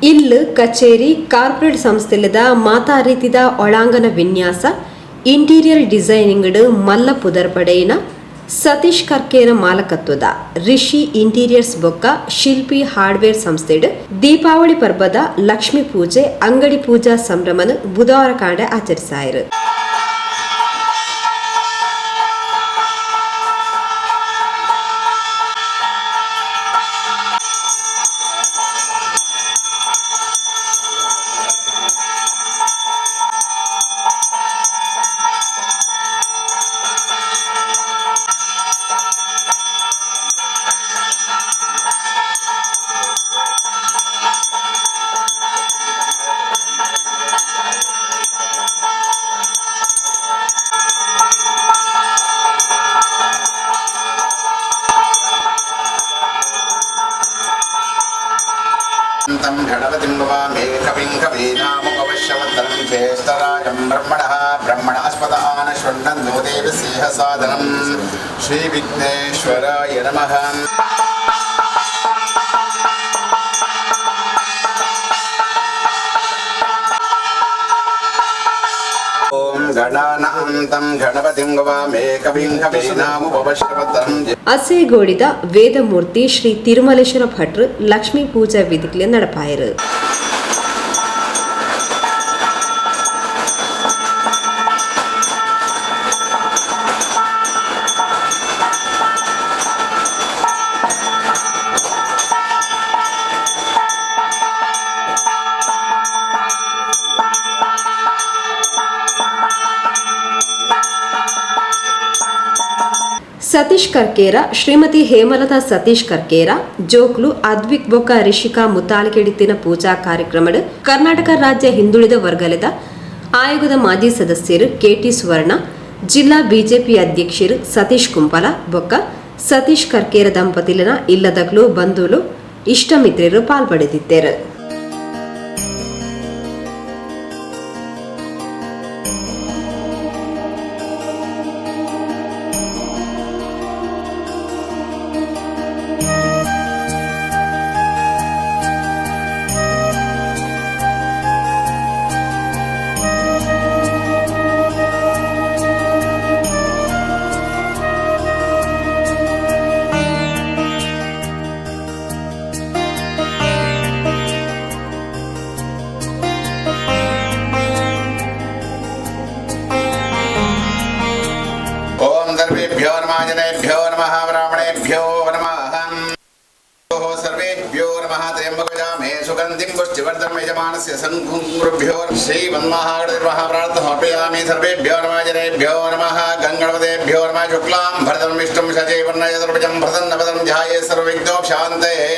ಇಲ್ಲು ಕಚೇರಿ ಕಾರ್ಪೊರೇಟ್ ಸಂಸ್ಥೆಲದ ಮಾತಾ ರೀತಿದ ಒಳಾಂಗಣ ವಿನ್ಯಾಸ ಇಂಟೀರಿಯರ್ ಡಿಸೈನಿಂಗ್ ಮಲ್ಲ ಪುದರ್ಪಡೆಯಿನ ಸತೀಶ್ ಕರ್ಕೇರ ಮಾಲಕತ್ವದ ರಿಷಿ ಇಂಟೀರಿಯರ್ಸ್ ಬೊಕ್ಕ ಶಿಲ್ಪಿ ಹಾರ್ಡ್ವೇರ್ ಸಂಸ್ಥೆಡ್ ದೀಪಾವಳಿ ಪರ್ಬದ ಲಕ್ಷ್ಮೀ ಪೂಜೆ ಅಂಗಡಿ ಪೂಜಾ ಸಂಭ್ರಮನ ಬುಧವಾರ ಕಾಂಡೆ ಆಚರಿಸಾಯಿರು. तं गणपतिं भवामि कविं कवीनामुपवश्यवदनं ज्येष्ठराजं ब्रह्मणास्पदान शृण्वन्नो देवस्य सादनं श्रीविघ्नेश्वराय नमः. ಅಸೇಗೋಡಿದ ವೇದಮೂರ್ತಿ ಶ್ರೀ ತಿರುಮಲೇಶ್ವರ ಭಟ್ರು ಲಕ್ಷ್ಮೀ ಪೂಜಾ ವೇದಿಕೆಯಲ್ಲಿ ನಡಪಾಯರು. ಸತೀಶ್ ಕರ್ಕೇರ, ಶ್ರೀಮತಿ ಹೇಮಲತಾ ಸತೀಶ್ ಕರ್ಕೇರ, ಜೋಕ್ಲು ಅದ್ವಿಕ್ ಬೊಕ್ಕ ರಿಷಿಕಾ ಮುತಾಲಿಕೆಡಿತ್ತಿನ ಪೂಜಾ ಕಾರ್ಯಕ್ರಮಡ್ ಕರ್ನಾಟಕ ರಾಜ್ಯ ಹಿಂದುಳಿದ ವರ್ಗಲದ ಆಯೋಗದ ಮಾಜಿ ಸದಸ್ಯರು ಕೆಟಿ ಸುವರ್ಣ, ಜಿಲ್ಲಾ ಬಿಜೆಪಿ ಅಧ್ಯಕ್ಷರು ಸತೀಶ್ ಕುಂಪಲ ಬೊಕ್ಕ ಸತೀಶ್ ಕರ್ಕೇರ ದಂಪತಿಲನ ಇಲ್ಲದಗ್ಲು ಬಂಧುಲು ಇಷ್ಟ ಮಿತ್ರರು ಪಾಲ್ಪಡೆದಿದ್ದರು. सर्वेभ्यो नमः जनेभ्यो नमः ब्राह्मणेभ्यो नमः सर्वेभ्यो नमः त्र्यंबकजामे सुगन्धिं पुष्टिवर्धनं यजमानस्य संघुरुभ्यो श्रीमन्महागणपतिर्महाप्रार्थनार्पयामि. सर्वेभ्यो नमः जनेभ्यो नमः गङ्गणपतेभ्यो नमः शुक्लां भरतं विष्णुं शचीवर्णयदुर्भुजं प्रसन्नवदनं ध्याये सर्वविघ्नोपशान्तये.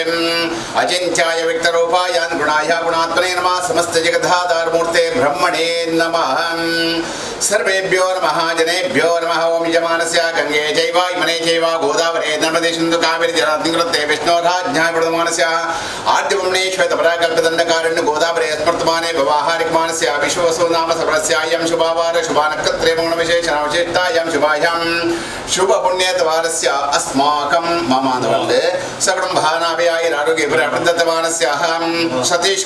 अचिन्त्याय विक्तरूपाय गुणाय गुणात्मने नमः. समस्तजगद्धाधारमूर्ते ब्रह्मणे नमः. सर्वेभ्यो नमः जनेभ्यो नमः. ओं यजमानस्य गंगे चैव यमुने चैव गोदावरी नर्मदे सिन्धु कावेरी जलाधिकृते विष्णोराज्ञाविडमानस्य आद्यवम्ने श्वेतपराकल्पदण्डकारण्य गोदावरी स्मर्तमाने व्यवहारिकमानस्य विश्ववसु नाम सर्वस्यायं शुभावार शुभानक्षत्रे मौनविशेषणावशिष्टायां शुभायां शुभपुण्यद्वारस्य अस्माकं ममानवल्ले सकुटुम्बानाभयायुरारोग्यप्रदत्तमानस्य सतीश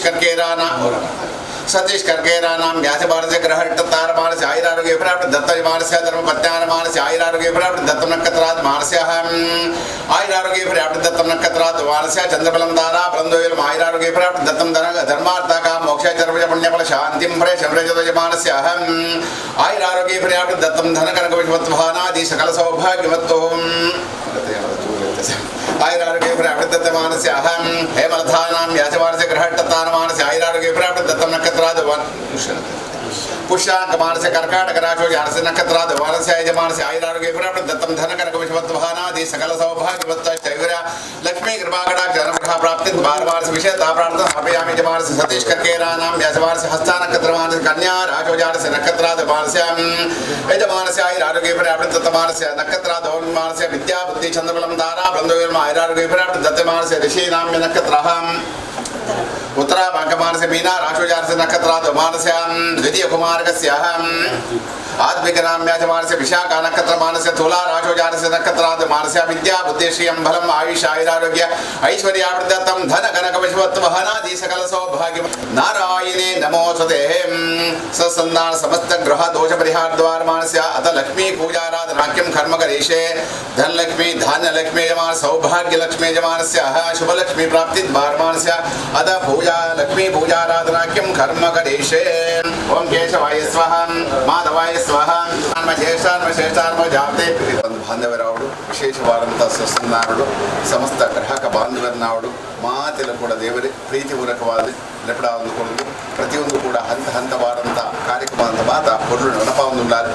कर्केरा नाम व्यासभारत ग्रहट्टारमानस्य आयुरारोग्य प्राप्त दत्तमानस्य धर्मपत्यानमानस्य आयुरारोग्य प्राप्त दत्तं नक्षत्रात् मानस्य आयुरारोग्य प्राप्त दत्तं नक्षत्रात् मानस्य चंद्रबलं तारा बलन्दोयलं आयुरारोग्य प्राप्त दत्तं धर्मार्थका मोक्ष चर्वज पुण्यफल शांतिं प्रे शम्रजतमानस्य आयुरारोग्य प्राप्त दत्तं धनकनकविश्वत्वानादि सकल सौभाग्यवत्तों आयुरारोग्य प्राप्त दत्तमानस्य हेमलतानां व्यासभारत ग्रहट्टारमानस्य आयुरारोग्य प्राप्त दत्तं नक्षत्रात् पुष्याकमानस्य कर्काटक राशो जानस्य नक्षत्रात् वानस्य यजमानस्य आयुरारोग्य प्राप्त दत्तं धनकनकविश्वत्वानादि सकल सौभाग्यवत्तैश्वर्य लक्ष्मी कृपाकटाक्ष अनुग्रह प्राप्ति बारवारस्य विषयता प्रार्थना समर्पयामि. यजमानस्य सतीश कर्केरानां व्यासवारस्य हस्तानक्षत्रमानस्य कन्या राशो जानस्य नक्षत्रात् वानस्य यजमानस्य आयुरारोग्य प्राप्त दत्तमानस्य नक्षत्रात् मानस्य विद्या बुद्धि चंद्रबलं तारा बलन्दोयलं आयुरारोग्य प्राप्त दत्तमानस्य ऋषीनाम्य नक्षत्रः उत्तरा भागमानस्य मीना राशो जानस्य नक्षत्रात् मानस्य द्वितीय कुमारकस्य आत्मिकनाम्याजमानस्य विशाखा नक्षत्रमानस्य तुला राजोजानस्य नक्षत्रात् मानस्य विद्या बुद्धिश्रियं बलम् आयुष आयुरारोग्य ऐश्वर्यावृद्धतं धन कनकवशवत्वहनादि सकल सौभाग्य नारायणे नमोस्तुते ससन्धान समस्त ग्रह दोष परिहार द्वार मानस्य अत लक्ष्मी पूजाराधनाख्यं कर्म करिष्ये धन लक्ष्मी धान्य लक्ष्मी यजमान सौभाग्य लक्ष्मी यजमानस्य शुभ लक्ष्मी प्राप्ति द्वार मानस्य अत पूजा लक्ष्मी पूजाराधनाख्यं कर्म करिष्ये ओम केशवाय स्वाहा माधवाय स्वाहा ಶ್ರೇಷ್ಠಾನ್ಮ ಜಾತೆ ಬಾಂಧವರಾವಡು ವಿಶೇಷವಾದಂಥ ಸತ್ಸಂಧಾನಗಳು ಸಮಸ್ತ ಗ್ರಾಹಕ ಬಾಂಧವರನ್ನಾವಡು ಮಾತೆಲ್ಲ ಕೂಡ ದೇವರೇ ಪ್ರೀತಿಪೂರ್ವಕವಾದ ನೆಪಡ ಹೊಂದಿಕೊಂಡು ಪ್ರತಿಯೊಂದು ಕೂಡ ಹಂತ ಹಂತವಾದಂಥ ಕಾರ್ಯಕ್ರಮ ಅಂತ ಮಾತ ಪೊರ್ಲು ನೆನಪ ಹೊಂದುಳ್ಳಾರೆ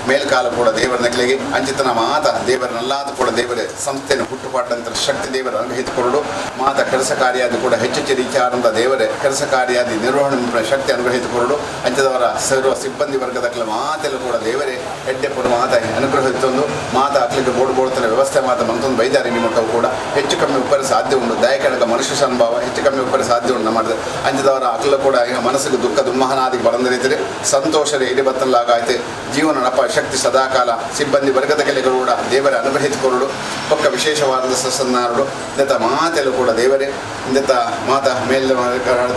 ಮೇಲ್ಕಾಲ ಕೂಡ ದೇವರ ನಗಲಿಗೆ ಅಂಚಿತನ ಮಾತ ದೇವರನ್ನೆಲ್ಲಾದ ಕೂಡ ದೇವರೇ ಸಂಸ್ಥೆಯನ್ನು ಹುಟ್ಟುಪಾಟಂತ ಶಕ್ತಿ ದೇವರ ಅನುಗ್ರಹಿಸಿಕೊಂಡು ಮಾತ ಕೆಲಸ ಕಾರ್ಯಾದಿ ಕೂಡ ಹೆಚ್ಚೆಚ್ಚು ರೀತಿಯಾದಂಥ ದೇವರೇ ಕೆಲಸ ಕಾರ್ಯಾದಿ ನಿರ್ವಹಣೆ ಶಕ್ತಿ ಅನುಗ್ರಹಿಸಿಕೊಂಡು ಅಂಚದವರ ಸರ್ವ ಸಿಬ್ಬಂದಿ ವರ್ಗದ ಮಾತೆಲ್ಲ ಕೂಡ ದೇವರೇ ಎಡ್ಡೆಪ್ಪನ ಮಾತ ಅನುಗ್ರಹಿಸೊಂದು ಮಾತ ಅಕ್ಲಿಗೆ ಬೋಡ್ಬೋಡ್ತನ ವ್ಯವಸ್ಥೆ ಮಾತ ಮಂತೊಂದು ಬೈದಾರಿ ನಿಮ್ಮಟ್ಟವು ಕೂಡ ಹೆಚ್ಚು ಕಮ್ಮಿ ಉಪ್ಪರ ಸಾಧ್ಯ ಉಂಟು ದಯಕಣಕ ಮನುಷ್ಯ ಸಂಭಾವ ಹೆಚ್ಚು ಕಮ್ಮಿ ಉಪ್ಪರ ಸಾಧ್ಯ ಉಂಟು ಮಾಡಿದೆ ಅಂಚದವರ ಅಕ್ಲ ಕೂಡ ಈಗ ಮನಸ್ಸಿಗೆ ದುಃಖ ದುಮ್ಮಹನಾದಿ ಬರಂದಿರೀತಿರಿ ಸಂತೋಷರೇ ಇಡಿ ಬತ್ತಲಾಗಾಯ್ತು ಜೀವನ ನಪ ಶಕ್ತಿ ಸದಾಕಾಲ ಸಿಬ್ಬಂದಿ ವರ್ಗದ ಕೆಲಗಳು ಕೂಡ ದೇವರ ಅನುಗ್ರಹಿಸಿಕೊಂಡು ಪಕ್ಕ ವಿಶೇಷವಾದ ಸತ್ಸನ್ನಾರುಡು ಇಂಥ ಮಾತೆಲ್ಲೂ ಕೂಡ ದೇವರೇ ಇಂಥ ಮಾತ ಮೇಲೆ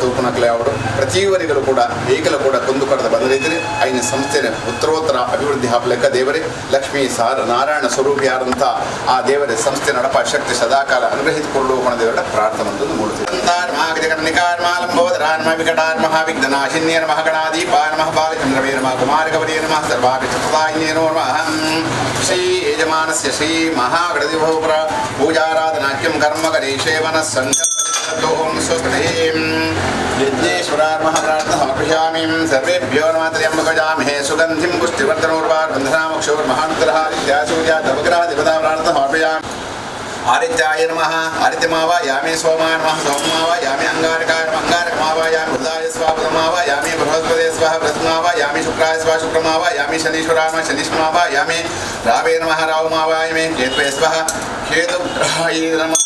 ತೂಪನಕಲೆ ಅವರು ಪ್ರತಿಯವರಿಗೂ ಕೂಡ ಏಕಲು ಕೂಡ ಕುಂದುಕೊಡದ ಬಂದ ರೀತಿಯಲ್ಲಿ ಐನ ಸಂಸ್ಥೆಯ ಉತ್ತರೋತ್ತರ ಅಭಿವೃದ್ಧಿ ಹಾಪಲೆಕ್ಕ ದೇವರೇ ಲಕ್ಷ್ಮೀ ನಾರಾಯಣ ಸ್ವರೂಪಿಯಾದಂಥ ಆ ದೇವರೇ ಸಂಸ್ಥೆ ನಡಪ ಶಕ್ತಿ ಸದಾಕಾಲ ಅನುಗ್ರಹಿಸಿಕೊಂಡು ಹೋಗೋಣ ದೇವರ ಪ್ರಾರ್ಥನೆ ಮೂಡುತ್ತೆ ವಿಕಟಾನ್ಮಹಾವಿಘ್ನನಾಶಿನ್ಯೇ ನಮಃ ಗಣಾಧೀಪಾಯ ನಮಃ ಬಾಲಚಂದ್ರವೇ ನಮಃ ಕುಮಾರಗೌರಿ ನಮಃ ಸರ್ವಾಭಿಚತುರ್ದಾಯಿನ್ಯೇ ನಮಃ ಶ್ರೀ ಯಜಮಾನಸ್ಯ ಶ್ರೀ ಮಹಾಗಣಾಧಿಪತಿಪುರ ಪೂಜಾರಾಧನಾಖ್ಯಂ ಕರ್ಮ ಕರಿಷ್ಯೇ ಮನಸ್ಸಂಕಲ್ಪಂ ಸ್ವಸ್ತಿಂ यज्ञेश्वरार्मः प्रार्थनामर्पयामि सर्वेभ्यो नमः त्र्यम्बकजामहे सुगन्धिं पुष्टिवर्धनोर्वार्बन्धनामक्षोर्महान्तरहादित्यासूर्यादवग्रहदेवता प्रार्थनामर्पयामि आदित्याय नमः आदित्यमावायामि सोमाय नमः सोममावायामि अंगारकाय नमः अंगारकमावायामि बुधाय स्वाहा बुधमावायामि बृहस्पते स्वाहा बृहस्पतिमावायामि शुक्राय स्वाहा शुक्रमावायामि शनीश्वराय नमः शनीश्वरमावायामि रावे नमः राहुमावायामि केतवे स्वाहा केतुग्रहाय नमः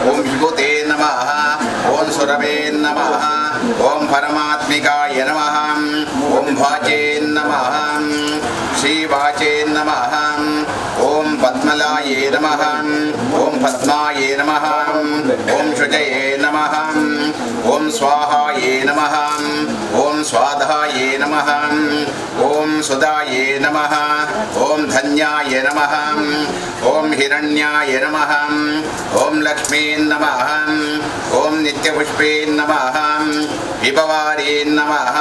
ओम विभूते नमः ओम सुरवे नमः ओम परमात्मिकाय नमः ओम वाचे नमः श्री वाचे नमः ओम पद्मलाये नमः ओम पद्माये नमः ओम शुचये नमः ओम स्वाहाये नमः ओम स्वाधाये नमः ओम सुदाये नमः ओम धन्याय नमः ओम हिरण्याय नमः ओम लक्ष्मी नमः ओम नित्यपुष्पे नमः विभवारे नमः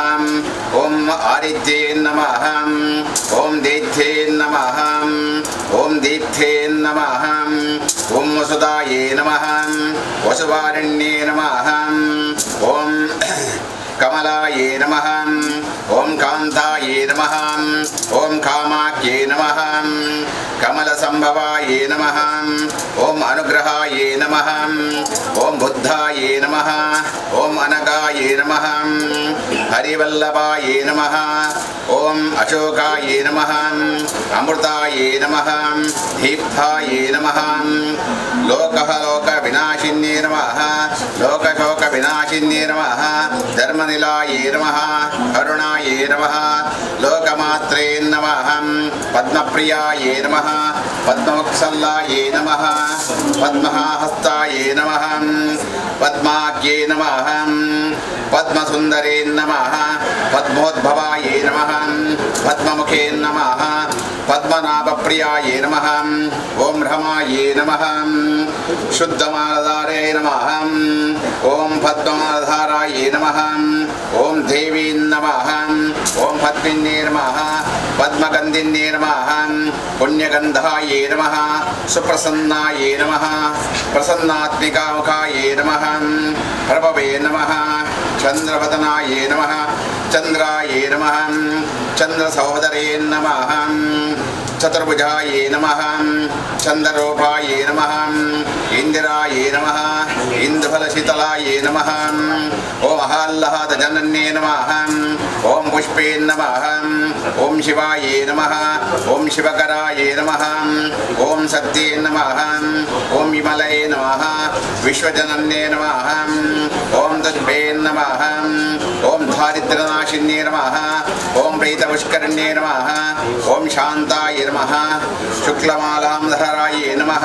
ओम आदित्ये नमः ओम दैत्ये नमः ओम दीप्ते नमः ओम वसुदाये नमः वसुवारण्ये नमः ओम कमलाये नमः ओम कांताये नमः ओम कामाख्ये नमः कमलसंभवाये नमः ओम अनुग्रहाये नमः ओम बुद्धाये नमः ओम अनगाये नमः हरिवल्लभाये नमः ओम अशोकाये नमः अमृताये नमः दीप्ताये नमः लोकविनाशिन्ये नमः लोकशोकविनाशिन्ये नमः धर्मनिलाये नमः करुणाये नमः लोकमात्रे नमः पद्मप्रियाये नमः पद्मवत्सलाये नमः पद्महस्ताये नमः पद्माख्ये नमः पद्मसुन्दरे नमः पद्मोद्भवाये नमः पद्ममुखे नमः पद्मनाभप्रियाये नमः ओम रमाये नमः शुद्धमालधारे नमः ओम पद्ममालधाराये नमः ओम देवी नमः ಓಂ ಪದ್ಮಿನ್ಯೇ ನಮಃ ಪದ್ಮಗಂಧಿನ್ಯೇ ನಮಃ ಪುಣ್ಯಗಂಧಾಯೇ ನಮಃ ಸುಪ್ರಸನ್ನಾಯೇ ನಮಃ ಪ್ರಸನ್ನಾತ್ಮಿಕಾಮುಖಾಯೇ ನಮಃ ಪ್ರಭವೇ ನಮಃ ಚಂದ್ರವದನಾಯೇ ನಮಃ ಚಂದ್ರಾಯೇ ನಮಃ ಚಂದ್ರಸಹೋದರೇ ನಮಃ ಚತುರ್ಭುಜಾಯೇ ನಮಃ ಚಂದ್ರರೂಪಾಯೇ ನಮಃ ಇಂದಿರಾಯೇ ನಮಃ ಇಂದುಫಲಶೀತಲಾಯೇ ನಮಃ ಓಂ ಆಹ್ಲಾದಜನನ್ಯೇ ನಮಃ ಓಂ ಪುಷ್ಪೇ ನಮಃ ಓಂ ಶಿವಾಯೇ ನಮಃ ಓಂ ಶಿವಕರಾಯೇ ನಮಃ ಓಂ ಸತ್ಯೇ ನಮಃ ಓಂ ವಿಮಲೇ ನಮಃ ವಿಶ್ವಜನನ್ಯೇ ನಮಃ ಓಂ ತದ್ಭೇ ನಮಃ ಓಂ ದಾರಿದ್ರ್ಯನಾಶಿನ್ಯೇ ನಮಃ ಓಂ ಪ್ರೀತಪುಷ್ಕರಣ್ಯೇ ನಮಃ ಓಂ ಶಾಂತಾಯ ನಮಃ ಶುಕ್ಲಮಾಲಾಂಧರಾಯೇ ನಮಃ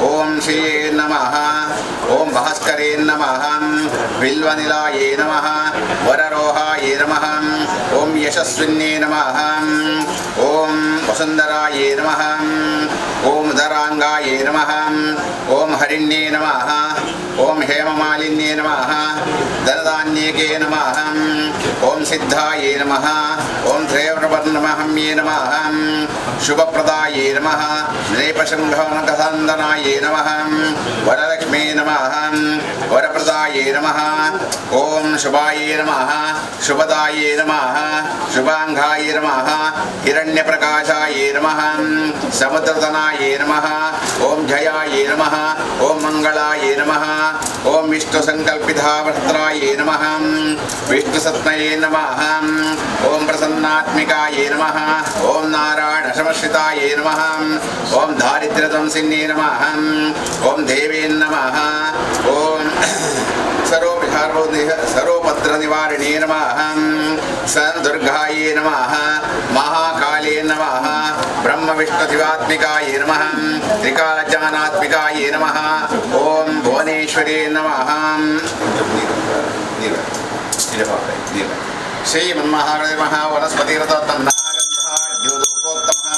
ಓಂ ಶ್ರೀಯೇ ನಮಃ ಓಂ ಭಾಸ್ಕರೇ ನಮಃ ಬಿಲ್ವನಿಲಾಯೇ ನಮಃ ವರರೋಹಾಯೇ ನಮಃ ಓಂ ಯಶಸ್ವಿನ್ಯೇ ನಮಃ ಓಂ ವಸುಂಧರಾಯೇ ನಮಃ ಓಂ ಧರಾಂಗಾಯೇ ನಮಃ ಓಂ ಹರಿಣ್ಯೇ ನಮಃ ಓಂ ಹೇಮಮಾಲಿನ್ಯೇ ನಮಃ ಧನಧಾನ್ಯೇಕೆ ನಮಃ ಓಂ ಸಿದ್ಧಾಯೇ ನಮಃ ಓಂ ತ್ರಯವರ್ಣಮಹಮ್ಯೇ ನಮಃ ಶುಭಪ್ರದಾಯೇ ನಮಃ ನೇಪಶಂಘನಕಸಂದನಾಯೇ ನಮಃ ವರಲಕ್ಷ್ಮೇ ನಮಃ ವರಪ್ರದಾಯೇ ನಮಃ ಓಂ ಶುಭಾಯೇ ನಮಃ ಶುಭದಾಯೇ ನಮಃ ಶುಭಾಂಗಾಯೇ ನಮಃ ಹಿರಣ್ಯಪ್ರಕಾಶಾಯೇ ನಮಃ ಸಮುದ್ರತನಾಯೇ ನಮಃ ಓಂ ಜಯಾಯೇ ನಮಃ ಓಂ ಮಂಗಳಾಯೇ ನಮಃ ಓಂ ವಿಷ್ಣುಸಂಕಲ್ಪಿತಾವಸ್ತ್ರಾಯೇ ನಮಃ ವಿಷ್ಣುಸತ್ನಯೇ ನಮಃ ಓಂ ಪ್ರಸನ್ನಾತ್ಮಿಕಾಯೇ ನಮಃ ಓಂ ನಾರಾಯಣಶಮಶ್ರಿತಾಯೇ ನಮಃ ಓಂ ದಾರಿದ್ರ್ಯಧ್ವಂಸಿನ್ಯೇ ನಮಃ ಓಂ ದೇವೇ ನಮಃ ಓಂ ಸರ್ವೋಪದ್ರನಿವಾರಿಣೇ ನಮಃ ದುರ್ಗಾಯೇ ನಮಃ ಮಹಾಕಾಲೇ ನಮಃ ಬ್ರಹ್ಮವಿಷ್ಣುಶಿವಾತ್ಮಿಕಾಯೇ ನಮಃ ತ್ರಿಕಾಲಜ್ಞಾನಾತ್ಮಿಕಾಯೇ ನಮಃ ಓಂ ಭುವನೇಶ್ವರೇ ನಮಃ ಶ್ರೀಮನ್ಮಹಾಗಣಪತಿರ್ಮಃ ವನಸ್ಪತಿರತೋತ್ತಮನಾಗಂಧಾಢ್ಯೋದಕೋತ್ತಮಃ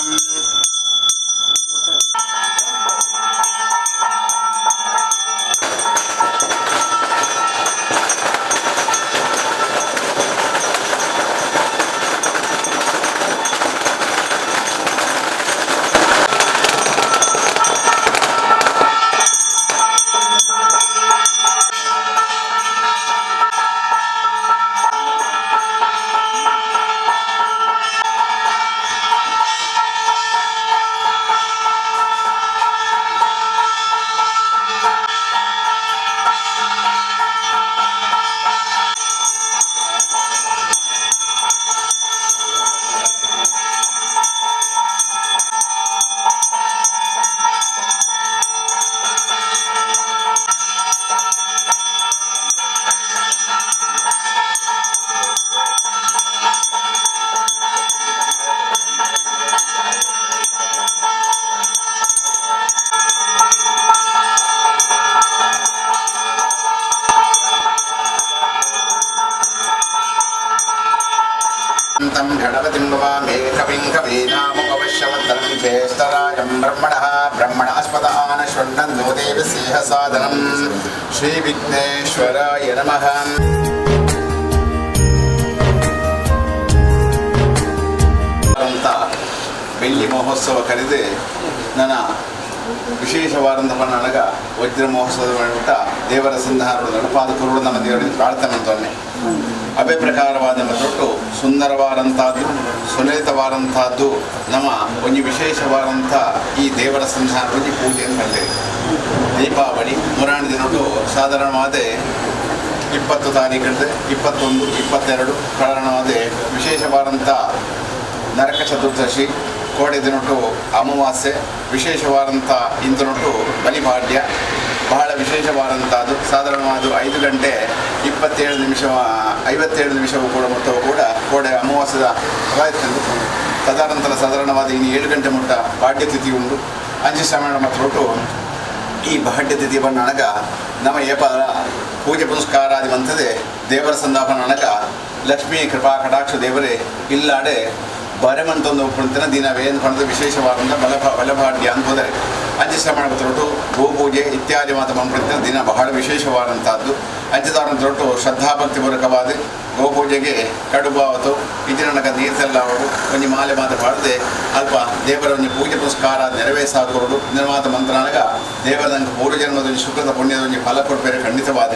तं षडवतिं भवामि कविं कवीनामुपवश्यवत्तरं ज्येष्ठराजं ब्रह्मणस्पदान शृण्वन्नो देवस्य सादनं श्रीविघ्नेश्वराय नमः. ಅಂತ ಬೆಳ್ಳಿ ಮಹೋತ್ಸವ ಕರೆದು ನನ್ನ ವಿಶೇಷವಾದಂಥ ನನಗ ವಜ್ರ ಮಹೋತ್ಸವದ ಮಾಡಿಬಿಟ್ಟ ದೇವರ ಸಂಧಾನಗಳು ನಡಪಾದಕರುಗಳು ನಮ್ಮ ದೇವರಿಗೆ ಪ್ರಾರ್ಥನೆ ಅವೇ ಪ್ರಕಾರವಾದ ತೊಟ್ಟು ಸುಂದರವಾದಂಥದ್ದು ಸುಲಲಿತವಾದಂಥದ್ದು ನಮ್ಮ ಒಂದು ವಿಶೇಷವಾದಂಥ ಈ ದೇವರ ಸಂಧಾನ ಪೂಜೆಯನ್ನು ಮಾಡಿದೆ. ದೀಪಾವಳಿ ಮುರಾಣಿ ದಿನಗಳು ಸಾಧಾರಣವಾದ 20 ತಾರೀಖಿಂದ 21, 22 ಕಾರಣವಾದ ವಿಶೇಷವಾದಂಥ ನರಕ ಚತುರ್ದಶಿ ಕೋಡೆ ದಿನಟ್ಟು ಅಮಾವಾಸ್ಯೆ ವಿಶೇಷವಾದಂಥ ಇಂದಿನೊಟ್ಟು ಬಲಿಪಾಡ್ಯ ಬಹಳ ವಿಶೇಷವಾದಂಥದ್ದು. ಸಾಧಾರಣವಾದ 5 ಗಂಟೆ 57 ನಿಮಿಷವೂ ಕೂಡ ಮೊತ್ತವೂ ಕೂಡ ಕೋಡೆ ಅಮಾವಾಸ್ಯದ ಪ್ರಾಯತ್ಕೊಂಡು ತದನಂತರ ಸಾಧಾರಣವಾದ ಇನ್ನು 7 ಗಂಟೆ ಮುಟ್ಟ ಪಾಡ್ಯತಿಥಿ ಉಂಟು. ಅಂಚೆ ಶ್ರವಣ ಮತ್ತು ಈ ಪಾಡ್ಯತಿಥಿ ಬಣ್ಣನಗ ನಮ್ಮ ಏಪಾಲ ಪೂಜೆ ಪುನಸ್ಕಾರಾದಿ ಮಂತದೆ ದೇವರ ಸಂದಾಪನ ನನಗ ಲಕ್ಷ್ಮೀ ಕೃಪಾ ಕಟಾಕ್ಷ ದೇವರೇ ಇಲ್ಲಾಡೆ ಬರೆಮಂತೊಂದು ಪುಣ್ಯನ ದಿನ ವೇದ ಪಣದ ವಿಶೇಷವಾದಂಥ ಬಲಭಾಡ್ಯ ಅಂತ ಹೋದರೆ ಅಂಚೆ ಶ್ರವಣ ತೊಟ್ಟು ಗೋಪೂಜೆ ಇತ್ಯಾದಿ ಮಾತ ಪಂಪುಣ್ಯನ ದಿನ ಬಹಳ ವಿಶೇಷವಾದಂಥದ್ದು ಅಂಚೆದಾರನ ತೊಟ್ಟು ಶ್ರದ್ಧಾಭಕ್ತಿ ಪೂರ್ವಕವಾದ ಗೋಪೂಜೆಗೆ ಕಡುಬಾವತು ಇದರ ನೀರ್ಸೆಲ್ಲಾವಡು ಒಂಜಿ ಮಾಲೆ ಮಾತ ಪಾಡದೆ ಅಲ್ಪ ದೇವರ ಒಂಜಿ ಪೂಜೆ ಪುರಸ್ಕಾರ ನೆರವೇರಿಸಾಕೊರಡು ನಿರ್ಮಾತ ಮಂತ್ರನಾಗ ದೇವರ ನಂಗೆ ಪೂರ್ವಜನ್ಮದ ಶುಕ್ರದ ಪುಣ್ಯದ ಒಂಜಿ ಫಲ ಕೊಡ್ಬೇರೆ ಖಂಡಿತವಾದ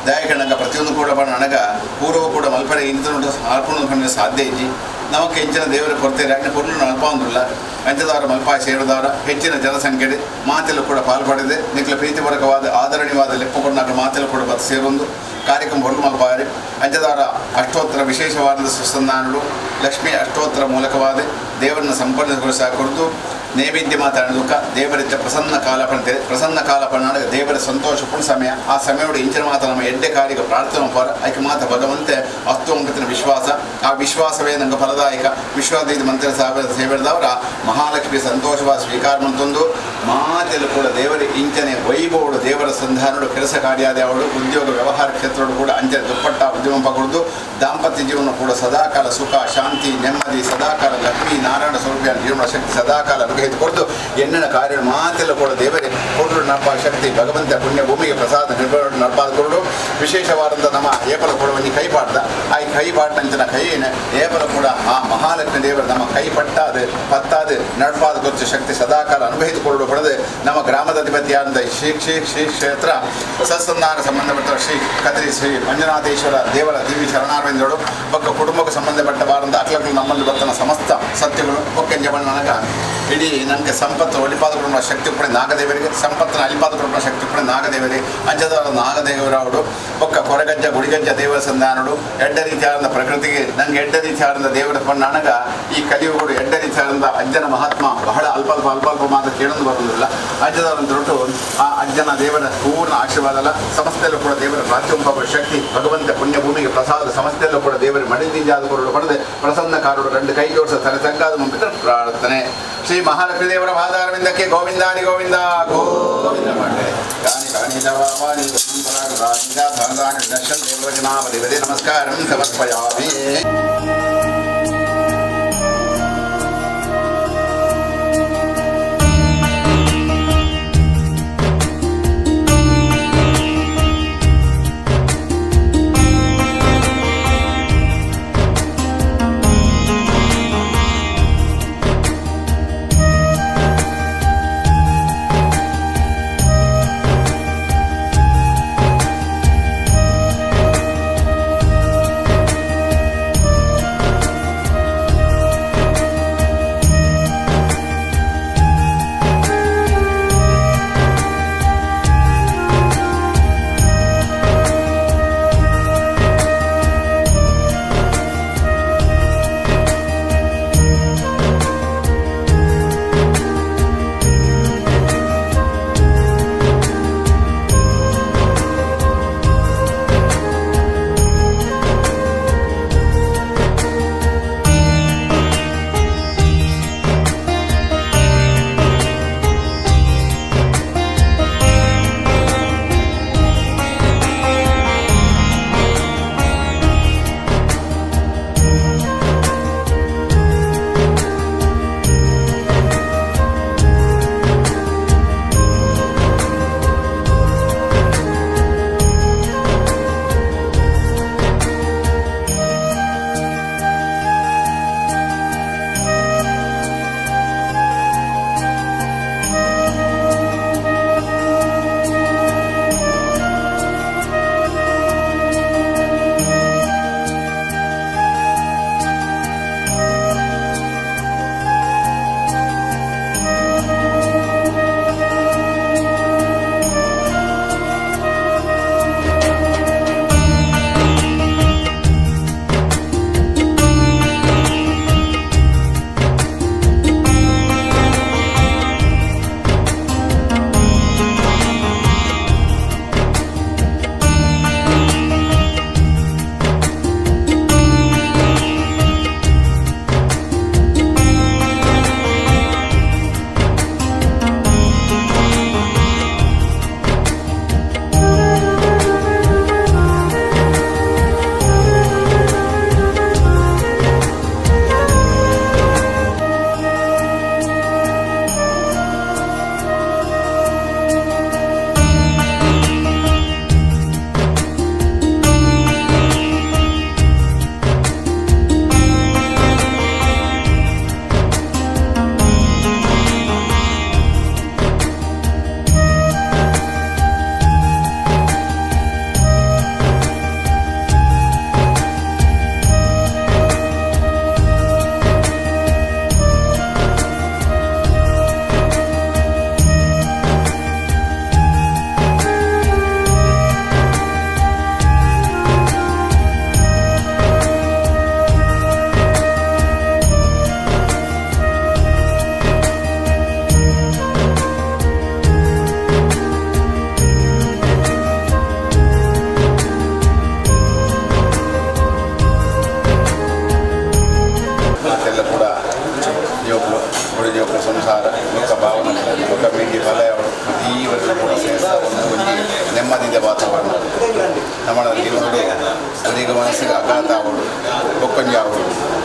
ದಯಕಣ್ಣಗ ಪ್ರತಿಯೊಂದು ಕೂಡ ನನಗ ಪೂರ್ವ ಕೂಡ ಮಲ್ಪಡೆ ಇಂತ ಅರ್ಪಣೆ ಸಾಧ್ಯ ಇಜ್ಜಿ ನಮಗೆ ಹೆಚ್ಚಿನ ದೇವರ ಕೊರತೆ ಅಗ್ನಿ ಪೂರ್ಣ ಅಲ್ಪ ಅಂದಿಲ್ಲ ಅಂಚದವರ ಮಲ್ಪ ಸೇರಿದವರ ಹೆಚ್ಚಿನ ಜನಸಂಖ್ಯೆ ಮಾತೆಲ್ಲ ಕೂಡ ಪಾಲ್ಪಡಿದೆ ನಿಖಲ ಪ್ರೀತಿಪೂರ್ವಕವಾದ ಆದರಣೀಯವಾದ ಲೆಪ್ಪಕೊಂಡಾಗ ಮಾತೆಲ್ಲ ಕೂಡ ಬತ್ತು ಸೇರೊಂದು ಕಾರ್ಯಕ್ರಮ ಹೊರಲು ಮಲ್ಪಾರಿ ಅಂಚದವರ ಅಷ್ಟೋತ್ತರ ವಿಶೇಷವಾದ ಸುಸಂಧಾನಗಳು ಲಕ್ಷ್ಮಿ ಅಷ್ಟೋತ್ತರ ಮೂಲಕವಾದ ದೇವರನ್ನು ಸಂಪನ್ನಗೊಳಿಸ ಕುರಿತು ನೈವೇದ್ಯ ಮಾತಾಡೋದಕ್ಕ ದೇವರಿದ್ದ ಪ್ರಸನ್ನ ಕಾಲಪಣ ದೇವರ ಸಂತೋಷಪೂರ್ಣ ಸಮಯ ಆ ಸಮಯದ ಇಂಚಿನ ಮಾತ ನಮ್ಮ ಎಡ್ಡೆ ಕಾರ್ಯಕ್ಕೆ ಪ್ರಾರ್ಥನೆ ಪರ ಐಕೆ ಮಾತ ಭಗವಂತೆ ಅಸ್ತು ಅಂಬತ್ತಿನ ವಿಶ್ವಾಸ ಆ ವಿಶ್ವಾಸವೇ ನಂಗೆ ಫಲದಾಯಕ ವಿಶ್ವಾಸದ ಮಂತ್ರ ಸೇವೆದವರ ಮಹಾಲಕ್ಷ್ಮಿ ಸಂತೋಷವಾದ ಸ್ವೀಕಾರ ಮಂತೊಂದು ಮಾತೆಲ್ಲ ಕೂಡ ದೇವರ ಇಂಚನೆ ವೈಭವಡು ದೇವರ ಸಂಧಾನಗಳು ಕೆಲಸ ಕಾರ್ಯಾದವಳು ಉದ್ಯೋಗ ವ್ಯವಹಾರ ಕ್ಷೇತ್ರಗಳು ಕೂಡ ಅಂಚನೆ ದುಪ್ಪಟ್ಟ ಉದ್ಯಮ ಪಡೆದು ದಾಂಪತ್ಯ ಜೀವನ ಕೂಡ ಸದಾಕಾಲ ಸುಖ ಶಾಂತಿ ನೆಮ್ಮದಿ ಸದಾಕಾಲ ಲಕ್ಷ್ಮೀ ನಾರಾಯಣ ಸ್ವರೂಪಿಯ ಜೀವನ ಶಕ್ತಿ ಸದಾಕಾಲ ಅನುಗ್ರಹಿತ ಕೊಟ್ಟು ಎಣ್ಣಿನ ಕಾರ್ಯ ಮಾತೆಲ್ಲ ಕೂಡ ದೇವರೇ ಕೊಡು ನರ್ಪ ಶಕ್ತಿ ಭಗವಂತ ಪುಣ್ಯ ಭೂಮಿಗೆ ಪ್ರಸಾದ ನಿರ್ವಹಣೆ ನರ್ಪಾದ ಕೊಡು ವಿಶೇಷವಾದಂಥ ನಮ್ಮ ಏಪಲ ಕೂಡ ಒಂದು ಕೈ ಪಾಡ್ದ ಆ ಕೈ ಪಾಡ್ನಂಚಿನ ಕೈಯೇನೆ ಏಪಲ ಕೂಡ ಆ ಮಹಾಲಕ್ಷ್ಮಿ ದೇವರು ನಮ್ಮ ಕೈ ಪತ್ತಾದ ನಡ್ಪಾದ ಗೊತ್ತು ಶಕ್ತಿ ಸದಾಕಾಲ ಅನುಗ್ರಹಿಸಿಕೊಳ್ಳಲು ಪಡೆದು ನಮ್ಮ ಗ್ರಾಮದ ಅಧಿಪತಿಯಾದಂಥ ಶ್ರೀ ಕ್ಷೇತ್ರ ಸತ್ಸಂಧಾನ ಸಂಬಂಧಪಟ್ಟ ಶ್ರೀ ಕದ್ರಿ ಶ್ರೀ ಮಂಜುನಾಥೇಶ್ವರ ದೇವರ ದಿವ್ಯ ಶರಣಾರವಿಂದಗಳು ಪಕ್ಕ ಕುಟುಂಬಕ್ಕೆ ಸಂಬಂಧಪಟ್ಟ ಬಾರಂಥ ಅಕ್ಲಗಳು ನಮ್ಮಲ್ಲಿ ಬರ್ತನ ಸಮಸ್ತ ಸತ್ಯಗಳು ಒಕ್ಕೆ ಜಬಣ್ಣ ನನಗ ಇಡೀ ನನಗೆ ಸಂಪತ್ತು ಒಲಿಪಾದ ಕೊಡುವ ಶಕ್ತಿ ಕೂಡ ನಾಗದೇವರಿಗೆ ಸಂಪತ್ತಿನ ಅಲಿಪಾದ ಕೊಡುವ ಶಕ್ತಿ ಕೂಡ ನಾಗದೇವರಿಗೆ ಅಂಜದವರ ನಾಗದೇವರವರು ಒಕ್ಕ ಕೊರಗಜ್ಜ ಗುಡಿಗಜ್ಜ ದೇವರ ಸಂಧಾನಗಳು ಎಡ್ಡ ರೀತಿಯಾದ ಪ್ರಕೃತಿಗೆ ನಂಗೆ ಎಡ್ಡ ರೀತಿಯಾದ ದೇವರ ನನಗ ಈ ಕಲಿಯುಗಳು ಎಡ್ಡ ರೀತಿಯಾದ ಅಜ್ಜನ ಮಹಾತ್ಮ ಬಹಳ ಅಲ್ಪ ಮಾತ್ರ ಕೇಳೊಂದು ಬರುವುದಿಲ್ಲ ಅಜ್ಜದವರನ್ನು ದೊಡ್ಡ ಆ ಅಜ್ಜನ ದೇವರ ಪೂರ್ಣ ಆಶೀರ್ವಾದ ಅಲ್ಲ ಸಮಸ್ತೆಯಲ್ಲೂ ಕೂಡ ದೇವರ ಪ್ರಾಚ್ಯಂಬ ಶಕ್ತಿ ಭಗವಂತ ಪುಣ್ಯ ಭೂಮಿಗೆ ಪ್ರಸಾದ ಸಮಸ್ತೆಯಲ್ಲೂ ಕೂಡ ದೇವರ ಮಡಿದಿಂಜಾದ ಕೊರಡು ಪಡೆದು ಪ್ರಸನ್ನ ಕಾರರು ಎರಡು ಕೈ ಜೋಡಿಸ ತಲೆ ತಗ್ಗಾದ ಮುಂಪಿತ ಪ್ರಾರ್ಥನೆ ಶ್ರೀ ಮಹಾಲಕ್ಷ್ಮೀ ದೇವರ ಪಾದಾರವಿಂದಕ್ಕೆ ಗೋವಿಂದಾನಿ ಗೋವಿಂದ ಗೋವಿಂದ ಮಂಡಳೆ ಗಾನಿ ಜವಾನಿ ದರ್ಶನ ದೇವಜನಾವಧಿ ನಮಸ್ಕಾರಂ ಸಮರ್ಪಯಾಮಿ.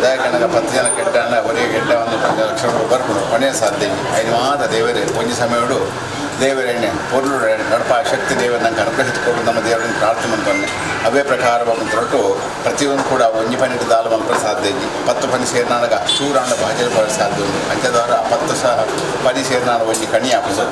ದಯಕನಗ 10 ಜನ ಕೆಟ್ಟಣ್ಣ ಒರೇ ಗೆಡ್ಡವನ್ನು 10 ಲಕ್ಷ ರೂಪಾಯಿ ಬರ್ಕೊಂಡು ಕೊನೆಯ ಸಾಧ್ಯ ಐದು ಮಾತ ದೇವರೇ ಒಂಜಿ ಸಮಯಡು ದೇವರೆಣ್ಣೆ ಪೊರ್ಲು ನಡಪ ಶಕ್ತಿ ದೇವರು ನಂಗೆ ಅನುಗ್ರಹಿಸಿಕೊಂಡು ನಮ್ಮ ದೇವರನ್ನು ಪ್ರಾರ್ಥನೆ ಮಾಡ್ತಾನೆ ಅವೇ ಪ್ರಕಾರ ಹೊರಟು ಪ್ರತಿಯೊಂದು ಕೂಡ ಒಂಜಿ ಪನ್ನೆಟ್ಟು ದಾಲು ಮಲ್ಪರ ಸಾಧ್ಯ 10 ಪನಿ ಸೇರ್ನಾಗ ಚೂರಾಂಡ ಭಾಜಲು ಬರೋ ಸಾಧ್ಯ ಉಂಟು ಅಂಚದವರ 10 ಪನಿ ಸೇರ್ನಾಗ ಒಂಜಿ ಕಣಿ ಹಾಕೊಂಡು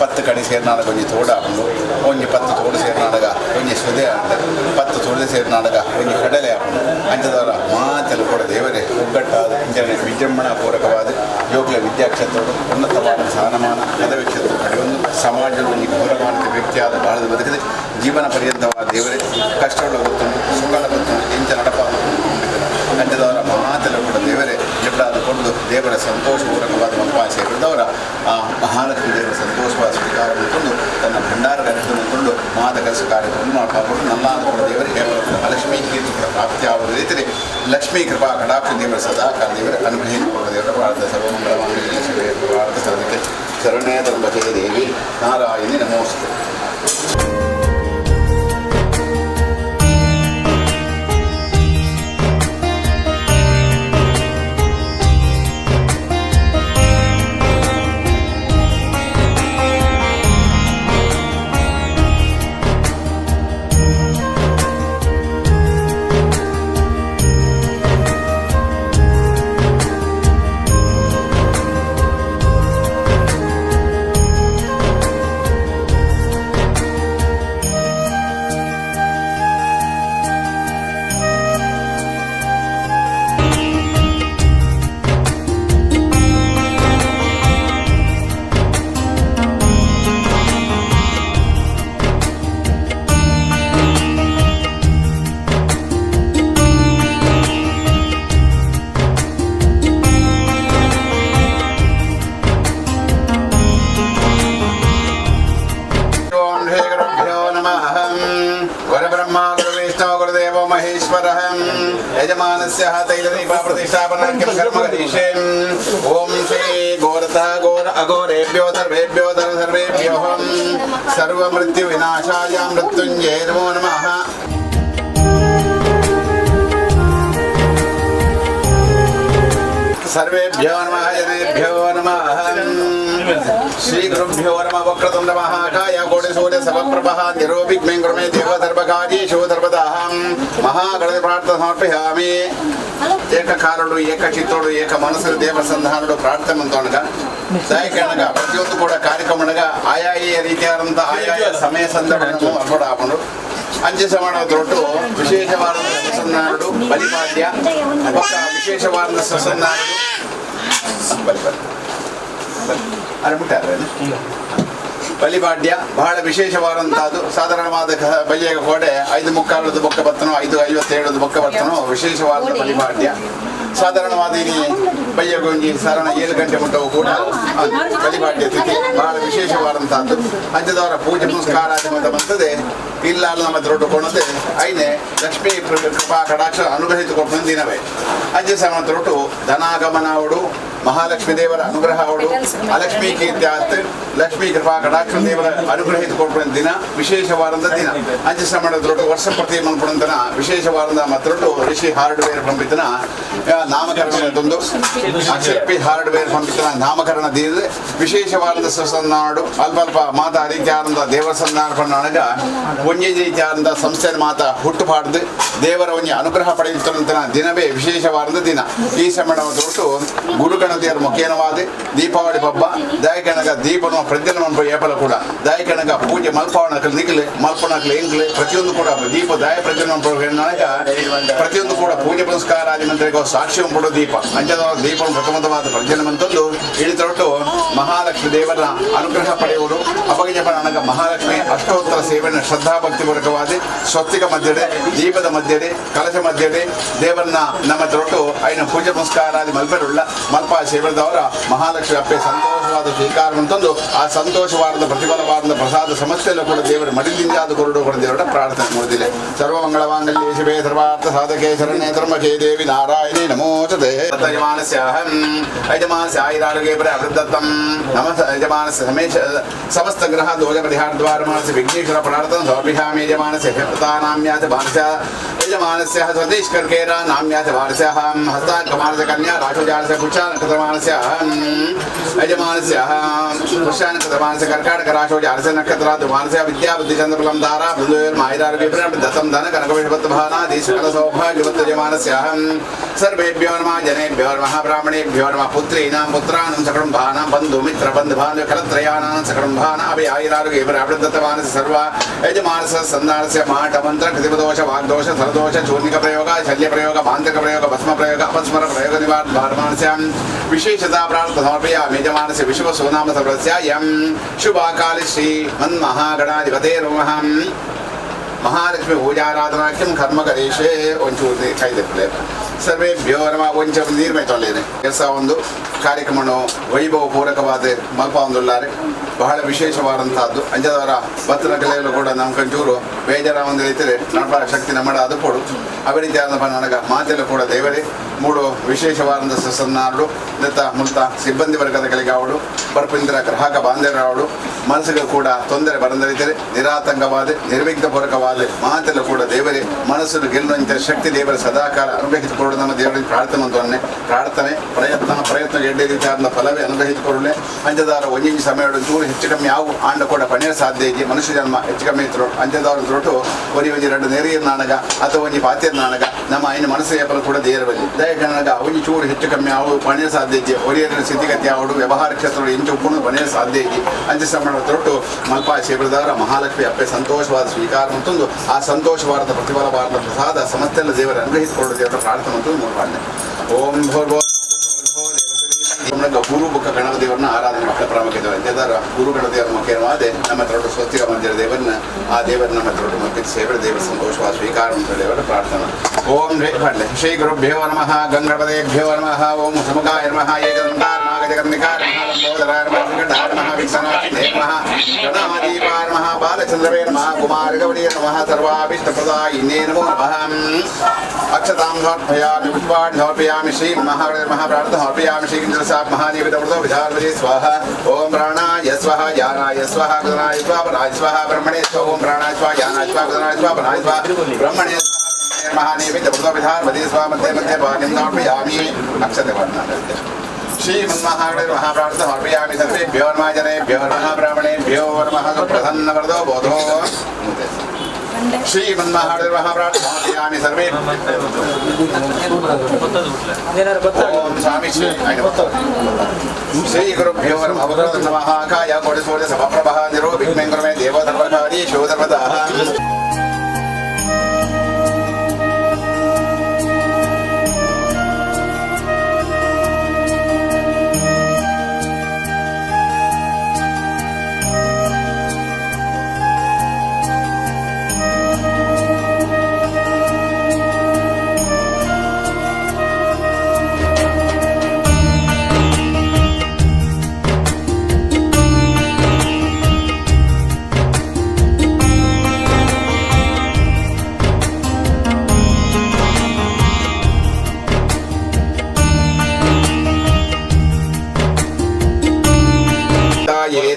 10 ಕಣಿ ಸೇರ್ನಾಗ ಒಂಜಿ ತೋಡು ಹಾಕೊಂಡು ಒಂಜಿ 10 ತೋಡು ಸೇರ್ನಾಗ ಒಂಜಿ ಸುದೆ ಆಂಡ 10 ತುಳಿದ ಸೇರ್ನಾಗ ಒಂಜಿ ಕಡಲೆ ಹಾಕೊಂಡು ಅಂಚದವರ ಮಾತೆಲ್ಲ ಕೂಡ ದೇವರೇ ಒಗ್ಗಟ್ಟಾದ ಇಂಚನೆ ವಿಜೃಂಭಣಾ ಪೂರಕವಾದ ಯೋಗ್ಯ ವಿದ್ಯಾಕ್ಷೇತ್ರಗಳು ಉನ್ನತವಾದ ಸ್ಥಾನಮಾನ ಪದವಿ ಕ್ಷೇತ್ರ ಕಡೆಯೊಂದು ಸಮಾಜದಲ್ಲಿ ಒಂದು ಗೌರವಾನ್ವಿತ ವ್ಯಕ್ತಿಯಾದ ಬಾಳದ ಬದುಕಿದೆ ಜೀವನ ಪರ್ಯಂತವಾದ ದೇವರೇ ಕಷ್ಟಗಳು ಗೊತ್ತುಂಟು ಸುಖಗಳ ಗೊತ್ತುಂಟು ಇಂಚ ನಡಪಾದ ಅಂಚದವರ ಮಾತೆಲ್ಲ ಕೂಡ ದೇವರೇ ಎಬ್ಬರಾದುಕೊಂಡು ದೇವರ ಸಂತೋಷಪೂರ್ವಕವಾದ ಮನಪಾಸೆ ಇದ್ದವರ ಆ ಮಹಾಲಕ್ಷ್ಮಿ ದೇವರ ಸಂತೋಷವಾದ ಸ್ವೀಕಾರ ಮಾಡಿಕೊಂಡು ತನ್ನ ಭಂಡಾರ ಕರೆದುಕೊಂಡು ಮಾತ ಕೆಲಸ ಕಾರ್ಯವನ್ನು ಮಾಡಿಕೊಂಡು ನಲ್ಲಾದ ಕೂಡ ದೇವರಿಗೆ ಲಕ್ಷ್ಮೀ ಕೀರ್ತಿ ಕೂಡ ಪ್ರಾಪ್ತಿಯಾಗುವ ರೀತಿಯಲ್ಲಿ ಲಕ್ಷ್ಮೀ ಕೃಪಾ ಕಟಾಕ್ಷ ದೇವರ ಸದಾಕಾಲ ದೇವರ ಅನುಗ್ರಹಿಸಿಕೊಳ್ಳುವ ದೇವರ ಭಾರತ ಸರ್ವಮಂಗಳವಾಗಲಿ ಶಿವೇ ಭಾರತ ಸರ್ವಕ್ಕೆ ಶರಣೇ ತ್ರ್ಯಂಬಕೆ ದೇವಿ ನಾರಾಯಣಿ ನಮೋಸ್ತೆ. यजमानस्य तैलदीपा प्रतिष्ठापनाख्यं कर्म करिष्ये. ओम श्री घोरतः घोर अघोरेभ्यो सर्वेभ्यो सर्वेभ्यो सर्वमृत्यु विनाशाय मृत्युंजय नमो नमः. सर्वेभ्यो नमः जनेभ्यो नमः. श्री गुरुभ्यो नमः. वक्रतुंड महाकाय कोटि सूर्य समप्रभः निरोविघ्नं कुरु मे देव सर्वकार्येषु सर्वदा. महागणपति प्रार्थना समर्पयामि. ಏಕಕಾಲುಡು ಏಕಚಿತ್ತೋಡು ಏಕ ಮನಸ್ಸು ದೇವರ ಸಂಧಾನಡು ಪ್ರಾರ್ಥನೆ ಮಂತೋಣಗ ದಾಯಕನಗ ಪ್ರತಿಯೊಂದು ಕೂಡ ಕಾರ್ಯಕ್ರಮನಗ ಆಯಾಯ ರೀತಿಯಾದಂಥ ಆಯಾಯ ಸಮಯ ಸಂದರ್ಭವನ್ನು ಅರ್ಪಣೆ ಹಾಕೊಂಡು ಅಂಚೆ ಸಮಾನದೊಟ್ಟು ವಿಶೇಷವಾದ ಸಸನ್ನಾಡು ಬಲಿಪಾಡ್ಯ ವಿಶೇಷವಾದ ಸಸನ್ನಾಡು ಬಲಿಪಾಡ್ಯ ಬಹಳ ವಿಶೇಷವಾದಂಥದ್ದು. ಸಾಧಾರಣವಾದ ಬಲಿಯ ಗೋಡೆ 5:45 ಬೊಕ್ಕ ಬರ್ತನೋ 5:57 ಬೊಕ್ಕ ಬರ್ತನೋ ವಿಶೇಷವಾದ ಬಲಿಪಾಡ್ಯ. ಸಾಧಾರಣವಾದ ಇಲ್ಲಿ ಬಯ್ಯಗೊಂಜಿ ಸಾಧಾರಣ 7 ಗಂಟೆ ಮುಟ್ಟವು ಕೂಡ ಬಲಿಪಾಡ್ಯ ತಿಥಿ ಬಹಳ ವಿಶೇಷವಾದಂಥದ್ದು. ಅಂಚದವರ ಪೂಜೆ ಪುನಸ್ಕಾರ ಅಂತ ಬಂತದೆ ಇಲ್ಲ ನಮ್ಮ ದೊಡ್ಡ ಕೊಣದೆ ಐನೆ ಲಕ್ಷ್ಮೀ ಕೃಪಾ ಕಟಾಕ್ಷ ಅನುಗ್ರಹಿಸಿಕೊಂಡು ದಿನವೇ ಅಂಚೆ ಸಮ ದೊಡ್ಡ ಧನಾಗಮನವಡು ಮಹಾಲಕ್ಷ್ಮಿ ದೇವರ ಅನುಗ್ರಹ ಅವಡು ಅಲಕ್ಷ್ಮೀ ಕೀರ್ತಿ ಆತ್ ಲಕ್ಷ್ಮೀ ಕೃಪಾ ಕಟಾಕ್ಷ ದೇವರ ಅನುಗ್ರಹಿಸಿಕೊಂಡು ದಿನ ವಿಶೇಷವಾದಂಥ ದಿನ. ಅಂಚೆ ಸಮ ದೊಡ್ಡ ವರ್ಷ ಪ್ರತಿ ಮನ್ಪುಣಂತನ ವಿಶೇಷವಾದ ಮತ್ತೊಟ್ಟು ಋಷಿ ಹಾರ್ಡ್ವೇರ್ ಪಂಪಿತನ ನಾಮಕರಣದೊಂದು ಅಕ್ಷರಪಿ ಹಾರ್ಡ್ವೇರ್ ಪಂಪಿತನ ನಾಮಕರಣ ದೀದ ವಿಶೇಷವಾದ ಸನ್ನಾಡು ಅಲ್ಪ ಮಾತಾ ರೀತಿಯಾದಂಥ ದೇವರ ಸನ್ನಾರ್ಪಣಗ ಒಂಜಿ ರೀತಿಯಾದಂಥ ಸಂಸ್ಥೆ ಮಾತ ಹುಟ್ಟುಪಾಡ್ದು ದೇವರ ಒಂಜಿ ಅನುಗ್ರಹ ಪಡೆಯುತ್ತಂತ ದಿನವೇ ವಿಶೇಷವಾದ ದಿನ. ಈ ಸಮಯ ದೊಟ್ಟು ಗುರುಗಣತಿಯರ ಮುಖೇನವಾದ ದೀಪಾವಳಿ ಹಬ್ಬ ದಾಯಕನಗ ದೀಪನ ಪ್ರಜ್ವಲನ ಮಲ್ಪ ಏಪಲ ಕೂಡ ದಾಯಕನಗ ಪೂಜೆ ಮಲ್ಪವಣಕಲ್ ನಿಖಿಲ್ ಮಲ್ಪಣಕಲ್ ಎಂಕ್ಲೆ ಪ್ರತಿಯೊಂದು ಕೂಡ ದೀಪ ದಾಯ ಪ್ರಜ್ವಲನ ಪ್ರತಿಯೊಂದು ಕೂಡ ಪೂಜೆ ಪುನಸ್ಕಾರ ಮಂತ್ರಿಗೆ ಸಾಕ್ಷಿ ಕೊಡೋ ದೀಪ ಅಂಚದ ದೀಪವನ್ನು ಪ್ರಥಮವಾದ ಪ್ರಜ್ವಲನಂತಂದು ಇಳಿತೊಟ್ಟು ಮಹಾಲಕ್ಷ್ಮಿ ದೇವರ ಅನುಗ್ರಹ ಪಡೆಯುವುದು ಅಪಗಜಪನ ನನಗ ಮಹಾಲಕ್ಷ್ಮಿ ಅಷ್ಟೋತ್ತರ ಸೇವೆಯನ್ನು ಶ್ರದ್ಧಾಭಕ್ತಿ ಪೂರ್ವಕವಾದ ಸ್ವಸ್ತಿಕ ಮಧ್ಯೆ ದೀಪದ ಮಧ್ಯೆ ಕಲಶ ಮಧ್ಯೆ ದೇವರನ್ನ ನಮ್ಮ ತೊಟ್ಟು ಐನ ಪೂಜೆ ಪುನಸ್ಕಾರ ಮಲ್ಪರುಳ್ಳ ಮಲ್ಪ ಸೇವೆದವರ ಮಹಾಲಕ್ಷ್ಮಿ ಅಪ್ಪೆ ಸಂತೋಷ ಸಂತೋಷವಾದ ಸ್ವೀಕಾರವನ್ನು ತಂದು ಆ ಸಂತೋಷವಾದ ಪ್ರತಿಫಲವಾದ ಪ್ರಸಾದ ಸಮಸ್ಯೆಲ್ಲ ಕೂಡ ದೇವರ ಮಡಿಲಿಂದ ಕೊರಡು ಕೂಡ ದೇವರ ಪ್ರಾರ್ಥನೆ ಮಾಡುವುದಿಲ್ಲ. ಸರ್ವಮಂಗಳಮಾಂಗಲ್ಯೇ ಶಿವೆ ಸರ್ವಾರ್ಥ ಸಾಧಕೆ ಶರಣ್ಯೇ ತ್ರ್ಯಂಬಕೆ ದೇವಿ ನಾರಾಯಣಿ ನಮೋಸ್ತುತೇ. ಯಜಮಾನಸ್ಯಾಹಂ ಯಜಮಾನಸ್ಯ ಆಯುರಾರೋಗ್ಯ ಪ್ರವೃದ್ಧತಂ ನಮಃ ಯಜಮಾನಸ್ಯ ಸಮೇಶ ಸಮಸ್ತ ಗ್ರಹ ದೋಷ ಪರಿಹಾರ ದ್ವಾರ ಮಾನಸ ವಿಘ್ನೇಶ್ವರ ಪ್ರಾರ್ಥನೆ ಸಮರ್ಪಯಾಮಿ. ಯಜಮಾನಸ್ಯ ನಾಮ್ಯಾತ ಭಾರಸ್ಯ ಯಜಮಾನಸ್ಯ ಸತೀಶ್ ಕರ್ಕೇರ ನಾಮ್ಯಾತ ಭಾರಸ್ಯ ಹಸ್ತಾನ್ ಕಮಾನಸ ಕನ್ಯಾ ರಾಜೋಜಾನಸ್ಯ ಪುಷ್ಯಾನ್ ಕೃತಮಾನಸ್ಯ ಯಜಮಾನಸ್ಯ ಪುಷ್ಯಾನ್ ಕೃತಮಾನಸ್ಯ ಕರ್ಕಾಟಕ ರಾಜೋಜಾನಸ್ಯ ನಕ್ಷತ್ರಾದು ಮಾನಸ್ಯ ವಿದ್ಯಾ ಬುದ್ಧಿ ಚಂದ್ರಫಲಂ ಧಾರಾ ಬೃಂದೋಯರ್ ಮಾಹಿರಾರೋಗ್ಯ ದತ್ತಂ ಧನ ಕನಕವಿಷಭತ್ತಭಾನಾದಿ ಸಕಲ ಸೌಭಾಗ್ಯವತ್ತು ಯಜಮಾನಸ್ಯ ಸರ್ವೇಭ್ಯೋ ನಮಃ ಜನೇಭ್ಯೋ ನಮಃ ಬ್ರಾಹ್ಮಣೇಭ್ಯೋ ನಮಃ ಪುತ್ರೀನಾಂ ಪುತ್ರಾಣಂ ಸಕಳುಂಭಾನಾಂ ಬಂಧು ಮಿತ್ರ ಬಂಧುಭಾನ್ವ ಕಲತ್ರಯಾನಾಂ ಸಕಳುಂಭಾನ ಅಭಿ ಆಯುರಾರೋಗ್ಯ ಪ್ರವೃದ್ಧತಮಾನಸ ಸರ್ವ ಯಜಮಾನಸ ಸಂಧಾನಸ್ಯ ಮಾಟ ಮಂತ್ರ ಕೃತಿಪದೋಷ ವಾಗ್ದೋಷ ಸರ್ದೋಷ ಚೂರ್ಣಿಕ ಪ್ರಯೋಗ ಶಲ್ಯ ಪ್ರಯೋಗ ಮಾಂತ್ರಿಕ ಪ್ರಯೋಗ ಭಸ್ಮ ಪ್ರಯೋಗ ಅಪಸ್ಮರ ಪ್ರಯೋಗ ನಿವಾರಣ ಭಾರಮಾನಸ್ಯಾಂ ವಿಶೇಷತಾ ಪ್ರಾರ್ಥನೆ ಸಮರ್ಪಯಾಮಿ. ಯಜಮಾನಸ್ಯ ವಿಶ್ವ ಸೋನಾಮ ಸರ್ವಸ್ಯ ಯಂ ಶುಭಾಕಾಲಿ ಶ್ರೀ ಮನ್ಮಹಾಗಣಾಧಿಪತೆ ನಮಃ ಮಹಾಲಕ್ಷ್ಮಿ ಪೂಜಾರಾಧನಾಖ್ಯಂ ಕರ್ಮ ಗಣೇಶೇ ಒಂಚೂರು ಕೈದಪ್ಪಲೆ ಸರ್ವೇಭ್ಯೋ ನಮಃ ಒಂಚೂರು ನೀರ್ಮೈ ತೊಳೆಯನೆ ಕೆಲಸ ಒಂದು ಕಾರ್ಯಕ್ರಮವನ್ನು ವೈಭವಪೂರ್ವಕವಾದ ಮಲ್ಪೊಂದುಲ್ಲಾರೆ ಬಹಳ ವಿಶೇಷವಾದಂತಹದ್ದು. ಅಂಜದವರ ಭತ್ತನ ಕಲೆಯಲ್ಲೂ ಕೂಡ ನಮ್ಮ ಕಂಚೂರು ಬೇಜಾರ ಒಂದು ರೀತಿಯಲ್ಲಿ ನಡಪ ಶಕ್ತಿ ನಮ್ಮಡ ಅದು ಕೊಡು ಅಭಿವೃದ್ಧಿಯಾದ ನನಗ ಮಾತೆಲ್ಲ ಕೂಡ ದೇವರೇ ಮೂಡು ವಿಶೇಷವಾದಂಥ ಸನ್ನಾರು ದತ್ತ ಮುಲ್ತ ಸಿಬ್ಬಂದಿ ವರ್ಗದ ಕಲೆಗೆ ಅವಳು ಬರ್ಪಿಂದ್ರ ಗ್ರಾಹಕ ಬಾಂಧವರಾವಳು ಮನಸ್ಸಿಗೆ ಕೂಡ ತೊಂದರೆ ಬರಂದ ರೀತಿಯಲ್ಲಿ ನಿರಾತಂಕವಾದ ನಿರ್ವಿಘ್ನಪೂರ್ವಕವಾದ ಮಾತೆಲ್ಲ ಕೂಡ ದೇವರೇ ಮನಸ್ಸನ್ನು ಗೆಲ್ಲುವಂಥ ಶಕ್ತಿ ದೇವರ ಸದಾಕಾಲ ಅನುಗ್ರಹಿಸಿಕೊಳ್ಳು. ನಮ್ಮ ದೇವರಿಗೆ ಪ್ರಾರ್ಥನೆ ಪ್ರಯತ್ನ ಎಡ್ಡೆ ರೀತಿಯಾದ ಫಲವೇ ಅನುಗ್ರಹಿಸಿಕೊಳ್ಳೆ. ಅಂಜದಾರ ಒಂಜಿಂಜಿ ಸಮಯ ಚೂರು ಹೆಚ್ಚು ಕಮ್ಮಿ ಯಾವ ಆಂಡ ಕೂಡ ಪಣಿಯ ಸಾಧ್ಯ ಇದೆ. ಮನುಷ್ಯ ಜನ್ಮ ಹೆಚ್ಚು ಕಮ್ಮಿ ಇದ್ರು ಅಂಜದವ್ರ ದೊಡ್ಡ ಒಂಜಿ ಎರಡು ನೆರೆಯ ನಾಣಗ ಅಥವಾ ಒಂಜಿ ಪಾತ್ಯದ ನಾಣಗ ನಮ್ಮ ಐನ ಮನಸ್ಸಿಗೆ ಫಲ ಕೂಡ ದೇವರಲ್ಲಿ ದಯಗಣಗ ಒಂಜಿ ಚೂರು ಹೆಚ್ಚು ಕಮ್ಮಿ ಯಾವ ಪಣಿಯ ಸಾಧ್ಯ ಇದೆ. ಒರಿಯರ ಸ್ಥಿತಿಗತಿ ಅವಡು ವ್ಯವಹಾರ ಕ್ಷೇತ್ರ ಇಂಚು ಉಪ್ಪು ಪಣಿಯ ಸಾಧ್ಯ ಇದೆ. ಅಂಚೆ ಸಮಯ ದೊಡ್ಡ ಮಲ್ಪ ಶಿಬಿರದವರ ಮಹಾಲಕ್ಷ್ಮಿ ಅಪ್ಪೆ ಸಂತೋಷವಾದ ಸ್ವೀಕಾರ ಅಂತಂದು ಆ ಸಂತೋಷವಾದ ಪ್ರತಿಫಲವಾದ ಪ್ರಸಾದ ಸಮಸ್ತೆಲ್ಲ ದೇವರ ಅನುಗ್ರಹಿಸಿಕೊಳ್ಳುವ ದೇವರ ಪ್ರಾರ್ಥನೆ ಅಂತಂದು ಮೂರ್ಪಾಡ್ನೆ. ಓಂ ಭೋರ್ಭೋ ಗುರು ಬುಕ್ಕ ಗಣಪ ದೇವರನ್ನ ಆರಾಧನೆ ಮಕ್ಕಳ ಪ್ರಾಮುಖ್ಯತೆ ಅಂತೆದಾರ ಗುರು ಗಣದೇವರ ಮುಖ್ಯವಾದ ನಮ್ಮ ದೊಡ್ಡ ಸ್ವಸ್ತಿಕ ಮಂದಿರ ದೇವರನ್ನ ಆ ದೇವರ ನಮ್ಮ ದೊಡ್ಡ ಮಕ್ಕಳ ಸೇವೆ ದೇವರ ಸಂತೋಷವಾದ ಸ್ವೀಕಾರ ಅಂತ ದೇವರ ಪ್ರಾರ್ಥನೆ. ಓಂ ಶ್ರೀ ಗುರುಭ್ಯೋ ನಮಃ ಗಂಗಣಪದೇಭ್ಯೋ ನಮಃ ಓಂ ಸಮುಖಾಯ ನಮಃ ಏಕದಂತಾಯ ನಮಃ ಗಜಕರ್ಣಿಕಾಯ ನಮಃ ಲಂಬೋದರಾಯ ನಮಃ ವಿಕಟಾಯ ನಮಃ ವಿಘ್ನನಾಶಿನೇ ನಮಃ ಗಣಾಧಿಪಾಯ ನಮಃ ಬಾಲಚಂದ್ರವೇ ನಮಃ ಕುಮಾರಗೌರಿಯೇ ನಮಃ ಸರ್ವಾಭೀಷ್ಟಪ್ರದಾಯಿನೇ ನಮೋ ನಮಃ. ಅಕ್ಷತಾಂ ಸಮರ್ಪಯಾಮಿ ಪುಷ್ಪಾಣಿ ಸಮರ್ಪಯಾಮಿ ಶ್ರೀ ಮಹಾಗಣಪತಿ ಪ್ರಾರ್ಥನೆ ಸಮರ್ಪಯಾಮಿ ಶ್ರೀ महादेवतो विधार्वजे स्वाहा. ओम प्राणाय स्वाहा ज्ञानाय स्वाहा गुणाय स्वाहा पराय स्वाहा ब्रह्मणे स्वाहा. ओम प्राणाय स्वाहा ज्ञानाय स्वाहा गुणाय स्वाहा पराय स्वाहा ब्रह्मणे महादेवतो विधार्वजे स्वाहा. मध्ये मध्ये भाग्यं समर्पयामि अक्षते वर्णनाय श्रीमन्महागणपति महाप्रार्थना समर्पयामि. सर्वेभ्यो नमः जनेभ्यो नमः ब्राह्मणेभ्यो नमः प्रसन्नवरदो बोधो श्रीमन्महागणपति महाप्रार्थना समर्पयामि. सर्वे ओम स्वामी श्री गुरुभ्यो नमः. काय कोटिसूर्य समप्रभः निरोविघ्नं कुरु मे देवो सर्वकार्ये सर्वदा.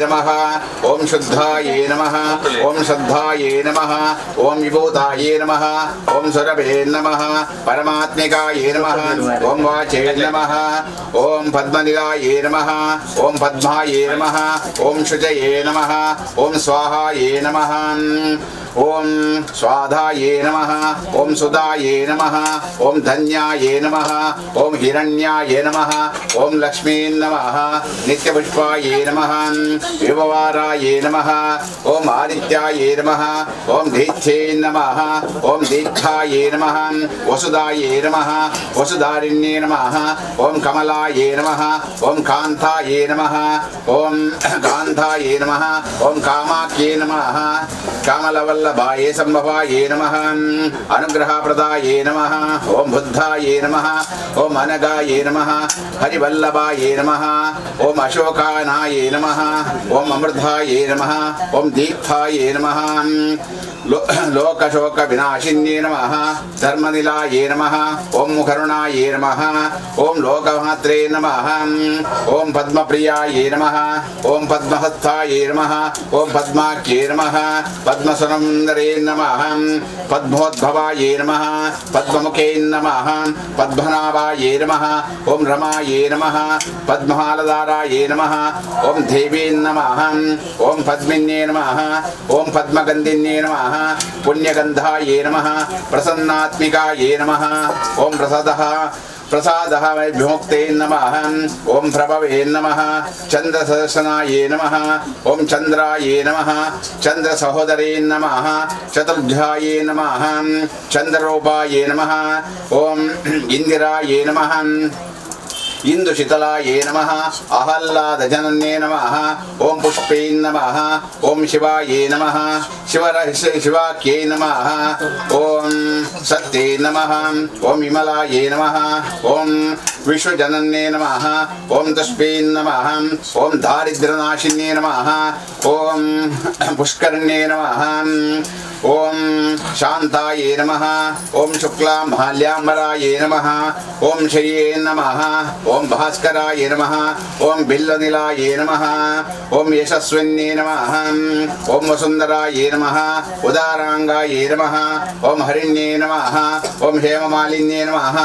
नमः. ओम शुद्धाये नमः. ओम श्रद्धाये नमः. ओम विभूताये नमः. ओम सुरभे नमः. परमात्मिकाये नमः. ओम वाचे नमः. ओम पद्मनिलाये नमः. ओम पद्माये नमः. ओम शुचये नमः. ओम स्वाहाये नमः. ओम स्वाधाये नमः. ओम सुधाये नमः. ओम धन्याये नमः. ओम हिरण्याये नमः. ओम लक्ष्मी नमः. नित्यपुष्पाये नमः. विभवाराये नमः. ओम आदित्याये नमः. ओम दीक्षे नमः. ओम दीक्षाये नमः. वसुदाये नमः. वसुधारिण्ये नमः. ओम कमलाये नमः. ओम कान्ताये नमः. ओम कान्ताये नमः. ओम कामाख्ये नमः. कामलवल्लभाय हरिवल्लभाये संभवाये नमः अनुग्रहप्रदाये नमः ओम बुद्धाये नमः ओम अनगाये नमः हरिवल्लभाये नमः ओम अशोकानाये नमः ओम अमृताये नमः ओम दीप्ताये नमः लोकशोक विनाशिन्ये नमः धर्मनिलाये नमः ओम करुणाये नमः ओम लोकमात्रे नमः ओम पद्मप्रियाये नमः ओम पद्महस्ताये नमः ओम पद्माख्ये नमः पद्मसुन्दरे नमः पद्मोद्भवाये नमः पद्ममुखे नमः पद्मनाभाये नमः ओम रमाये नमः पद्महालधाराये नमः ओम देवी नमः ओम पद्मिन्ये नमः ओम पद्मगन्धिन्ये नमः पुण्यगन्धाये नमः प्रसन्नात्मिकाये नमः ओम प्रसादः विमुक्ते नमः ओम प्रभवे नमः चन्द्रसदर्शनाये नमः ओम चन्द्राये नमः चन्द्रसहोदरे नमः चतुर्भुजाये नमः चन्द्ररूपाये नमः ओम इंदिराये नमः इंदुशीतलाये नमः आहल्लादजनन्ये नमः ओम पुष्पे नमः ओम शिवाये नमः शिवाख्ये नमः ओम सत्ये नमः ओम विमलाये नमः ओम विश्वजनन्ये नमः ओम तुष्पे नमः ओम दारिद्र्यनाशिन्ये नमः ओम पुष्करण्ये नमः ओम शांताये नमः ओम शुक्लांबराये नमः ओम श्रिये नमः ओम भास्कराये नमः ओम बिल्लनिलाये नमः ओम यशस्विन्ये नमः ओम वसुंधराये नमः उदारांगाये नमः ओम हरिण्ये नमः ओम हेममालिन्ये नमः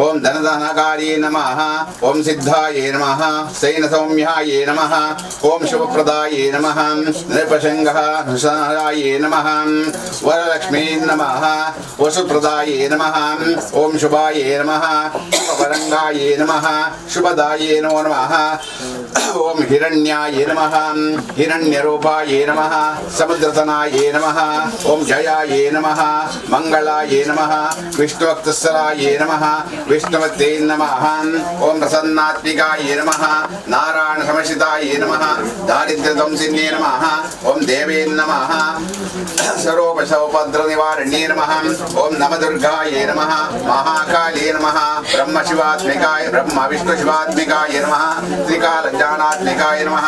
ओम धनधनकार्ये नमः ओम सिद्धाये नमः सैनसौम्याये नमः ओम शुभप्रदाये नमः नृपशंगाये नमः वरलक्ष्मी नमः वसुप्रदाये नमः ओम शुभाये नमः शुभवरंगाये नमः शुभदाये नमः ओम हिरण्याये नमः हिरण्यरूपाये नमः समुद्रतनाये नमः ओम जयाये नमः मंगलाये नमः विष्णुवक्षस्थलाये नमः विष्णुवते नमः ओम प्रसन्नात्मिकाये नमः नारायण समशिताये नमः दारिद्र्यध्वंसिन्ये नमः ओम देवे नमः सर्वोपद्रनिवारण्ये नमः ओम नवदुर्गाये नमः महाकाले नमः ब्रह्मशिवात्मिकाय ब्रह्म विष्णु शिवात्मिकाय नमः त्रिकालज्ञानात्मिकाय नमः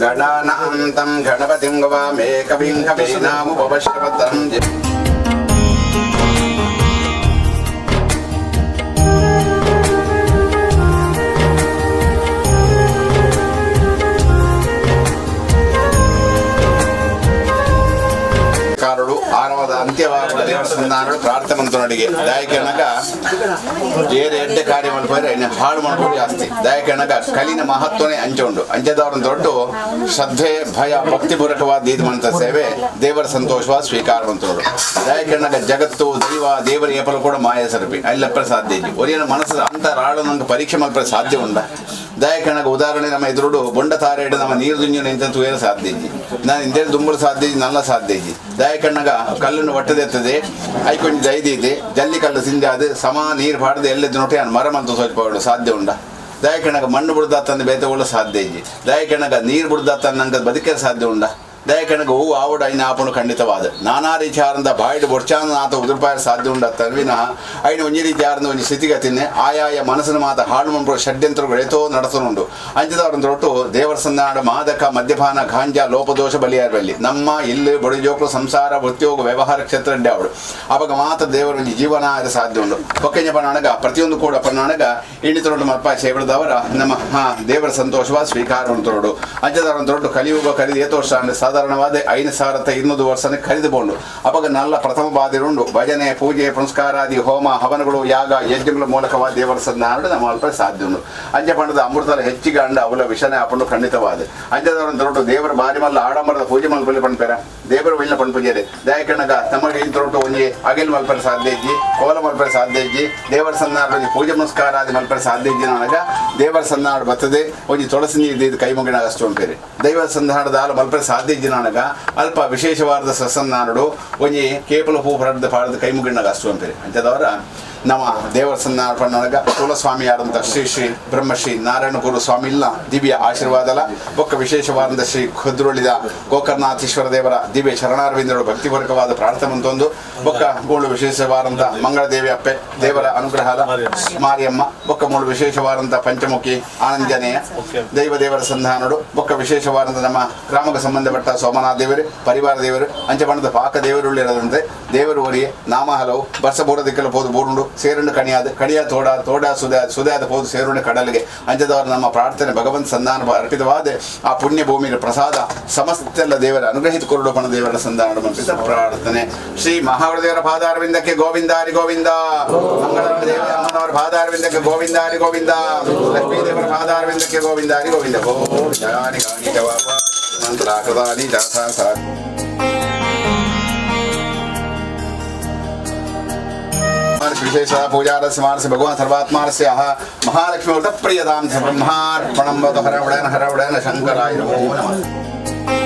गणानान्तं गणपतिं गवामे कविं कवीनामुपवश्यवत्रं ఆరవద అంత్యవారుడు దేవస్థానాలు ప్రార్థమంతుడు ಭಗವಂತನೊಡಿಗೆ ದಾಯಕನಗ ಏರು ಎಡ್ಡೆ ಕಾರ್ಯ ಮಾಡ್ಬೋದ್ರೆ ಇನ್ನು ಹಾಳು ಮಾಡ್ಬೋದು ಜಾಸ್ತಿ ದಾಯಕನಗ ಕಲಿನ ಮಹತ್ವನೇ ಉಂಟು ಅಂಚದವ್ರನ್ನ ದೊಡ್ಡ ಶ್ರದ್ಧೆ ಭಯ ಭಕ್ತಿಪೂರ್ವಕವಾದ ದೀದಮಂತ ಸೇವೆ ದೇವರ ಸಂತೋಷವಾದ ಸ್ವೀಕಾರ ಮಂತ್ರೋಡು ದಾಯಕನಗ ಜಗತ್ತು ದೈವ ದೇವರ ಏಪಲು ಕೂಡ ಮಾಯ ಸರಪಿ ಅಲ್ಲಪ್ಪ ಸಾಧ್ಯ ಇಜ್ಜಿ ಒರಿಯನ ಮನಸ್ಸು ಅಂತರಾಳು ನಂಗೆ ಪರೀಕ್ಷೆ ಮಾಡ್ಪ ಸಾಧ್ಯ ಉಂಡ ದಾಯಕನಗ ಉದಾಹರಣೆ ನಮ್ಮ ಎದುರುಡು ಬೊಂಡ ತಾರೆ ಇಡು ನಮ್ಮ ನೀರು ದುಂಜು ನಿಂತ ತೂಯಲು ಸಾಧ್ಯ ಇಜ್ಜಿ ನಾನು ಇಂದೇನು ದುಂಬಲು ಸಾಧ್ಯ ಇಜ್ಜಿ ನಲ್ಲ ಸಾಧ್ಯ ಇಜ್ಜಿ ದಾಯಕಣ್ಣಗ ಕಲ್ಲನ್ನು ಒಟ್ಟದೆತ್ತದೆ ಐಕೊಂಡಿ ದೈದಿ ಇದೆ ಜಲ್ಲಿ ಕಲ್ಲು ಸಿಂದೆ ಅದು ಸಮ ನೀರು ಪಾಡದೆ ಎಲ್ಲದ್ದು ನೋಟಿ ನಾನು ಮರ ಮಂತು ಸ್ವಲ್ಪ ಸಾಧ್ಯ ಉಂಡ ದಾಯಕಣ್ಣಗ ಮಣ್ಣು ಬಿಡ್ದಾತಂದು ಬೇತಗೊಳ್ಳು ಸಾಧ್ಯ ಇಜ್ಜಿ ದಾಯಕಣ್ಣಗ ನೀರು ಬಿಡ್ದಾತಂದು ನಂಗೆ ಬದುಕಲು ಸಾಧ್ಯ ಉಂಡ ದಾಯಕಣ್ಣಗ ಹೂವು ಆವಡು ಐನ ಆಪಣು ಖಂಡಿತವಾದ ನಾನಾ ರೀತಿ ಆರಂದ ಬಾಯಿಡು ಬೊಡ್ಚಾನ ಆತ ಉದುರ್ಪಾಯ ಸಾಧ್ಯ ಉಂಡ ತರ್ವಿನ ಐನ ಒಂಜಿ ರೀತಿ ಆರಂದ ಒಂಜಿ ಸ್ಥಿತಿಗತಿನೇ ಆಯಾಯ ಮನಸ್ಸಿನ ಮಾತ ಹಾಳು ಮಂಪುರ ಷಡ್ಯಂತ್ರಗಳು ಎತೋ ನಡೆಸನುಂಡು ಅಂಚದವರನ್ನ ಹೊರಟು ದೇವರ ಸಂದಾಡ ಮಾದಕ ಮದ್ಯಪಾನ ಗಾಂಜಾ ಲೋಪದೋಷ ಬಲಿಯಾರಬಲ್ಲಿ ನಮ್ಮ ಇಲ್ಲಿ ಬಡಿಜೋಕ್ಲು ಸಂಸಾರ ಉದ್ಯೋಗ ವ್ಯವಹಾರ ಕ್ಷೇತ್ರ ಅವಡು ಅವಾಗ ಮಾತ್ರ ದೇವರ ಒಂಜಿ ಜೀವನ ಆದ ಸಾಧ್ಯ ಉಂಡು ಪೊಕ್ಕೆಂಜ ಪಣ್ಣಾಣಗ ಪ್ರತಿಯೊಂದು ಕೂಡ ಪಣ್ಣಾಣಗ ಇಂಡಿತರೊಟ್ಟು ಮಲ್ಪ ಸೇವಡದವರ ನಮ್ಮ ದೇವರ ಸಂತೋಷವಾದ ಸ್ವೀಕಾರ ಉಂಟು ಅಂಚದವರನ್ನ ದೊಡ್ಡ ಕಲಿಯುಗ ಕಲಿದು ಏತೋ ವರ್ಷ ಸಾಧಾರಣವಾದ 5,200 ವರ್ಷನೇ ಕರೆದುಕೊಂಡು ಅವಾಗ ನಲ್ಲ ಪ್ರಥಮ ಬಾದಿರುಂಡು ಭಜನೆ ಪೂಜೆ ಪುನಸ್ಕಾರಾದಿ ಹೋಮ ಹವನಗಳು ಯಾಗ ಯಜ್ಞಗಳ ಮೂಲಕವಾದ ದೇವರ ಸಂಧಾನ ನಮ್ಮ ಅಲ್ಪ ಸಾಧ್ಯ ಉಂಟು ಅಂಜೆ ಪಂಡದ ಅಮೃತದ ಹೆಚ್ಚಿಗೆ ಅಂಡ ಅವಳ ವಿಷನೇ ಹಾಕೊಂಡು ಖಂಡಿತವಾದ ಅಂಜದವರನ್ನ ದೊಡ್ಡ ದೇವರ ಬಾರಿ ಮಲ್ಲ ಆಡಂಬರದ ಪೂಜೆ ಮಲ್ಪಲ್ಲಿ ಪಣ್ಪೇರ ದೇವರ ವಿಲ್ಲ ಪಣ್ಪುಜೇರಿ ದಾಯಕಣ್ಣಗ ತಮಗೆ ಇಂತೊಟ್ಟು ಒಂಜಿ ಅಗಿಲ್ ಮಲ್ಪರ ಸಾಧ್ಯ ಇಜ್ಜಿ ಕೋಲ ಮಲ್ಪರ ಸಾಧ್ಯ ಇಜ್ಜಿ ದೇವರ ಸಂಧಾನ ಪೂಜೆ ಪುನಸ್ಕಾರಾದಿ ಮಲ್ಪರ ಸಾಧ್ಯ ಇಜ್ಜಿ ನನಗ ದೇವರ ಸಂಧಾನ ಬರ್ತದೆ ಒಂಜಿ ತುಳಸಿ ನೀರು ಕೈ ಮುಗಿನಾಗ ಅಷ್ಟು ಅಂಪೇರಿ ದೈವ ಸಂಧಾನದ ಹಾಲು ಮಲ್ಪರ ಸಾಧ್ಯ ಇಜ್ಜಿ ನನಗ ಅಲ್ಪ ವಿಶೇಷವಾದ ಸಸನ್ನಾಡು ಒಂಜಿ ಕೇಪಲ ಹೂ ಹೊರಡ್ದ ಪಾಡದ ಕೈ ಮುಗಿನಾಗ ಅಷ್ಟು ಅಂಪೇರಿ ಅಂಚದವರ ನಮ್ಮ ದೇವರ ಸಂಧಾನ ಪಣ್ಣಗ ಕುಲಸ್ವಾಮಿ ಆದಂಥ ಶ್ರೀ ಶ್ರೀ ಬ್ರಹ್ಮಶ್ರೀ ನಾರಾಯಣ ಗುರು ಸ್ವಾಮಿ ಇಲ್ಲ ದಿವ್ಯ ಆಶೀರ್ವಾದಲ ಒಕ್ಕ ವಿಶೇಷವಾದ ಶ್ರೀ ಖುದ್ರುಳಿದ ಗೋಕರ್ಣಾಥೀಶ್ವರ ದೇವರ ದಿವ್ಯ ಶರಣಾರವಿಂದರು ಭಕ್ತಿಪೂರ್ವಕವಾದ ಪ್ರಾರ್ಥನೆ ಅಂತೊಂದು ಒಕ್ಕ ಮೂಳು ವಿಶೇಷವಾದಂಥ ಮಂಗಳದೇವಿ ಅಪ್ಪೆ ದೇವರ ಅನುಗ್ರಹದ ಮಾರಿಯಮ್ಮ ಒಕ್ಕ ಮೂಳು ವಿಶೇಷವಾದಂಥ ಪಂಚಮುಖಿ ಆನಂದನೇಯ ದೇವರ ಸಂಧಾನಡು ಒಕ್ಕ ವಿಶೇಷವಾದಂಥ ನಮ್ಮ ಗ್ರಾಮಕ್ಕೆ ಸಂಬಂಧಪಟ್ಟ ಸೋಮನಾಥ ದೇವರು ಪರಿವಾರ ದೇವರು ಅಂಚಬಣ್ಣದ ಪಾಕ ದೇವರುಳ್ಳಿರದಂತೆ ದೇವರು ಒರಿಯೆ ನಾಮ ಹಲವು ಬರ್ಸ ಬೋಡ ದಿಕ್ಕಲು ಹೋದು ಬೋರುಂಡು ಸೇರುಂಡು ಕಣಿಯ ತೋಡ ಸುಧಾದ ಹೋದು ಸೇರುಂಡು ಕಡಲಿಗೆ ಅಂಜದವರು ನಮ್ಮ ಪ್ರಾರ್ಥನೆ ಭಗವಂತ ಸಂಧಾನ ಅರ್ಪಿತವಾದ ಆ ಪುಣ್ಯ ಭೂಮಿಯ ಪ್ರಸಾದ ಸಮಸ್ತೆಲ್ಲ ದೇವರ ಅನುಗ್ರಹಿತ ಕೊರಡು ಪಣ ದೇವರ ಸಂಧಾನ ಮಂಪಿತ ಪ್ರಾರ್ಥನೆ ಶ್ರೀ ಮಹಾದೇವರ ಪಾದಾರವಿಂದಕ್ಕೆ ಗೋವಿಂದಾರಿ ಗೋವಿಂದ ಮಂಗಳ ದೇವ ಅಮ್ಮನವರ ಪಾದಾರವಿಂದಕ್ಕೆ ಗೋವಿಂದಾರಿ ಗೋವಿಂದ ಲಕ್ಷ್ಮೀ ದೇವರ ಪಾದಾರವಿಂದಕ್ಕೆ ಗೋವಿಂದಾರಿ ಗೋವಿಂದ ಗೋ ಜಾನಿ ಗಾನಿ ಜವಾಬ ಮಂತ್ರಾಕೃತಾನಿ ಜಾಥಾ ಸಾ विशेष पूजारस्य मानस भगवान सर्वात्मानस्य महालक्ष्मी प्रियदां ब्रह्मार्पणं हरवडन शंकराय नमो नमः।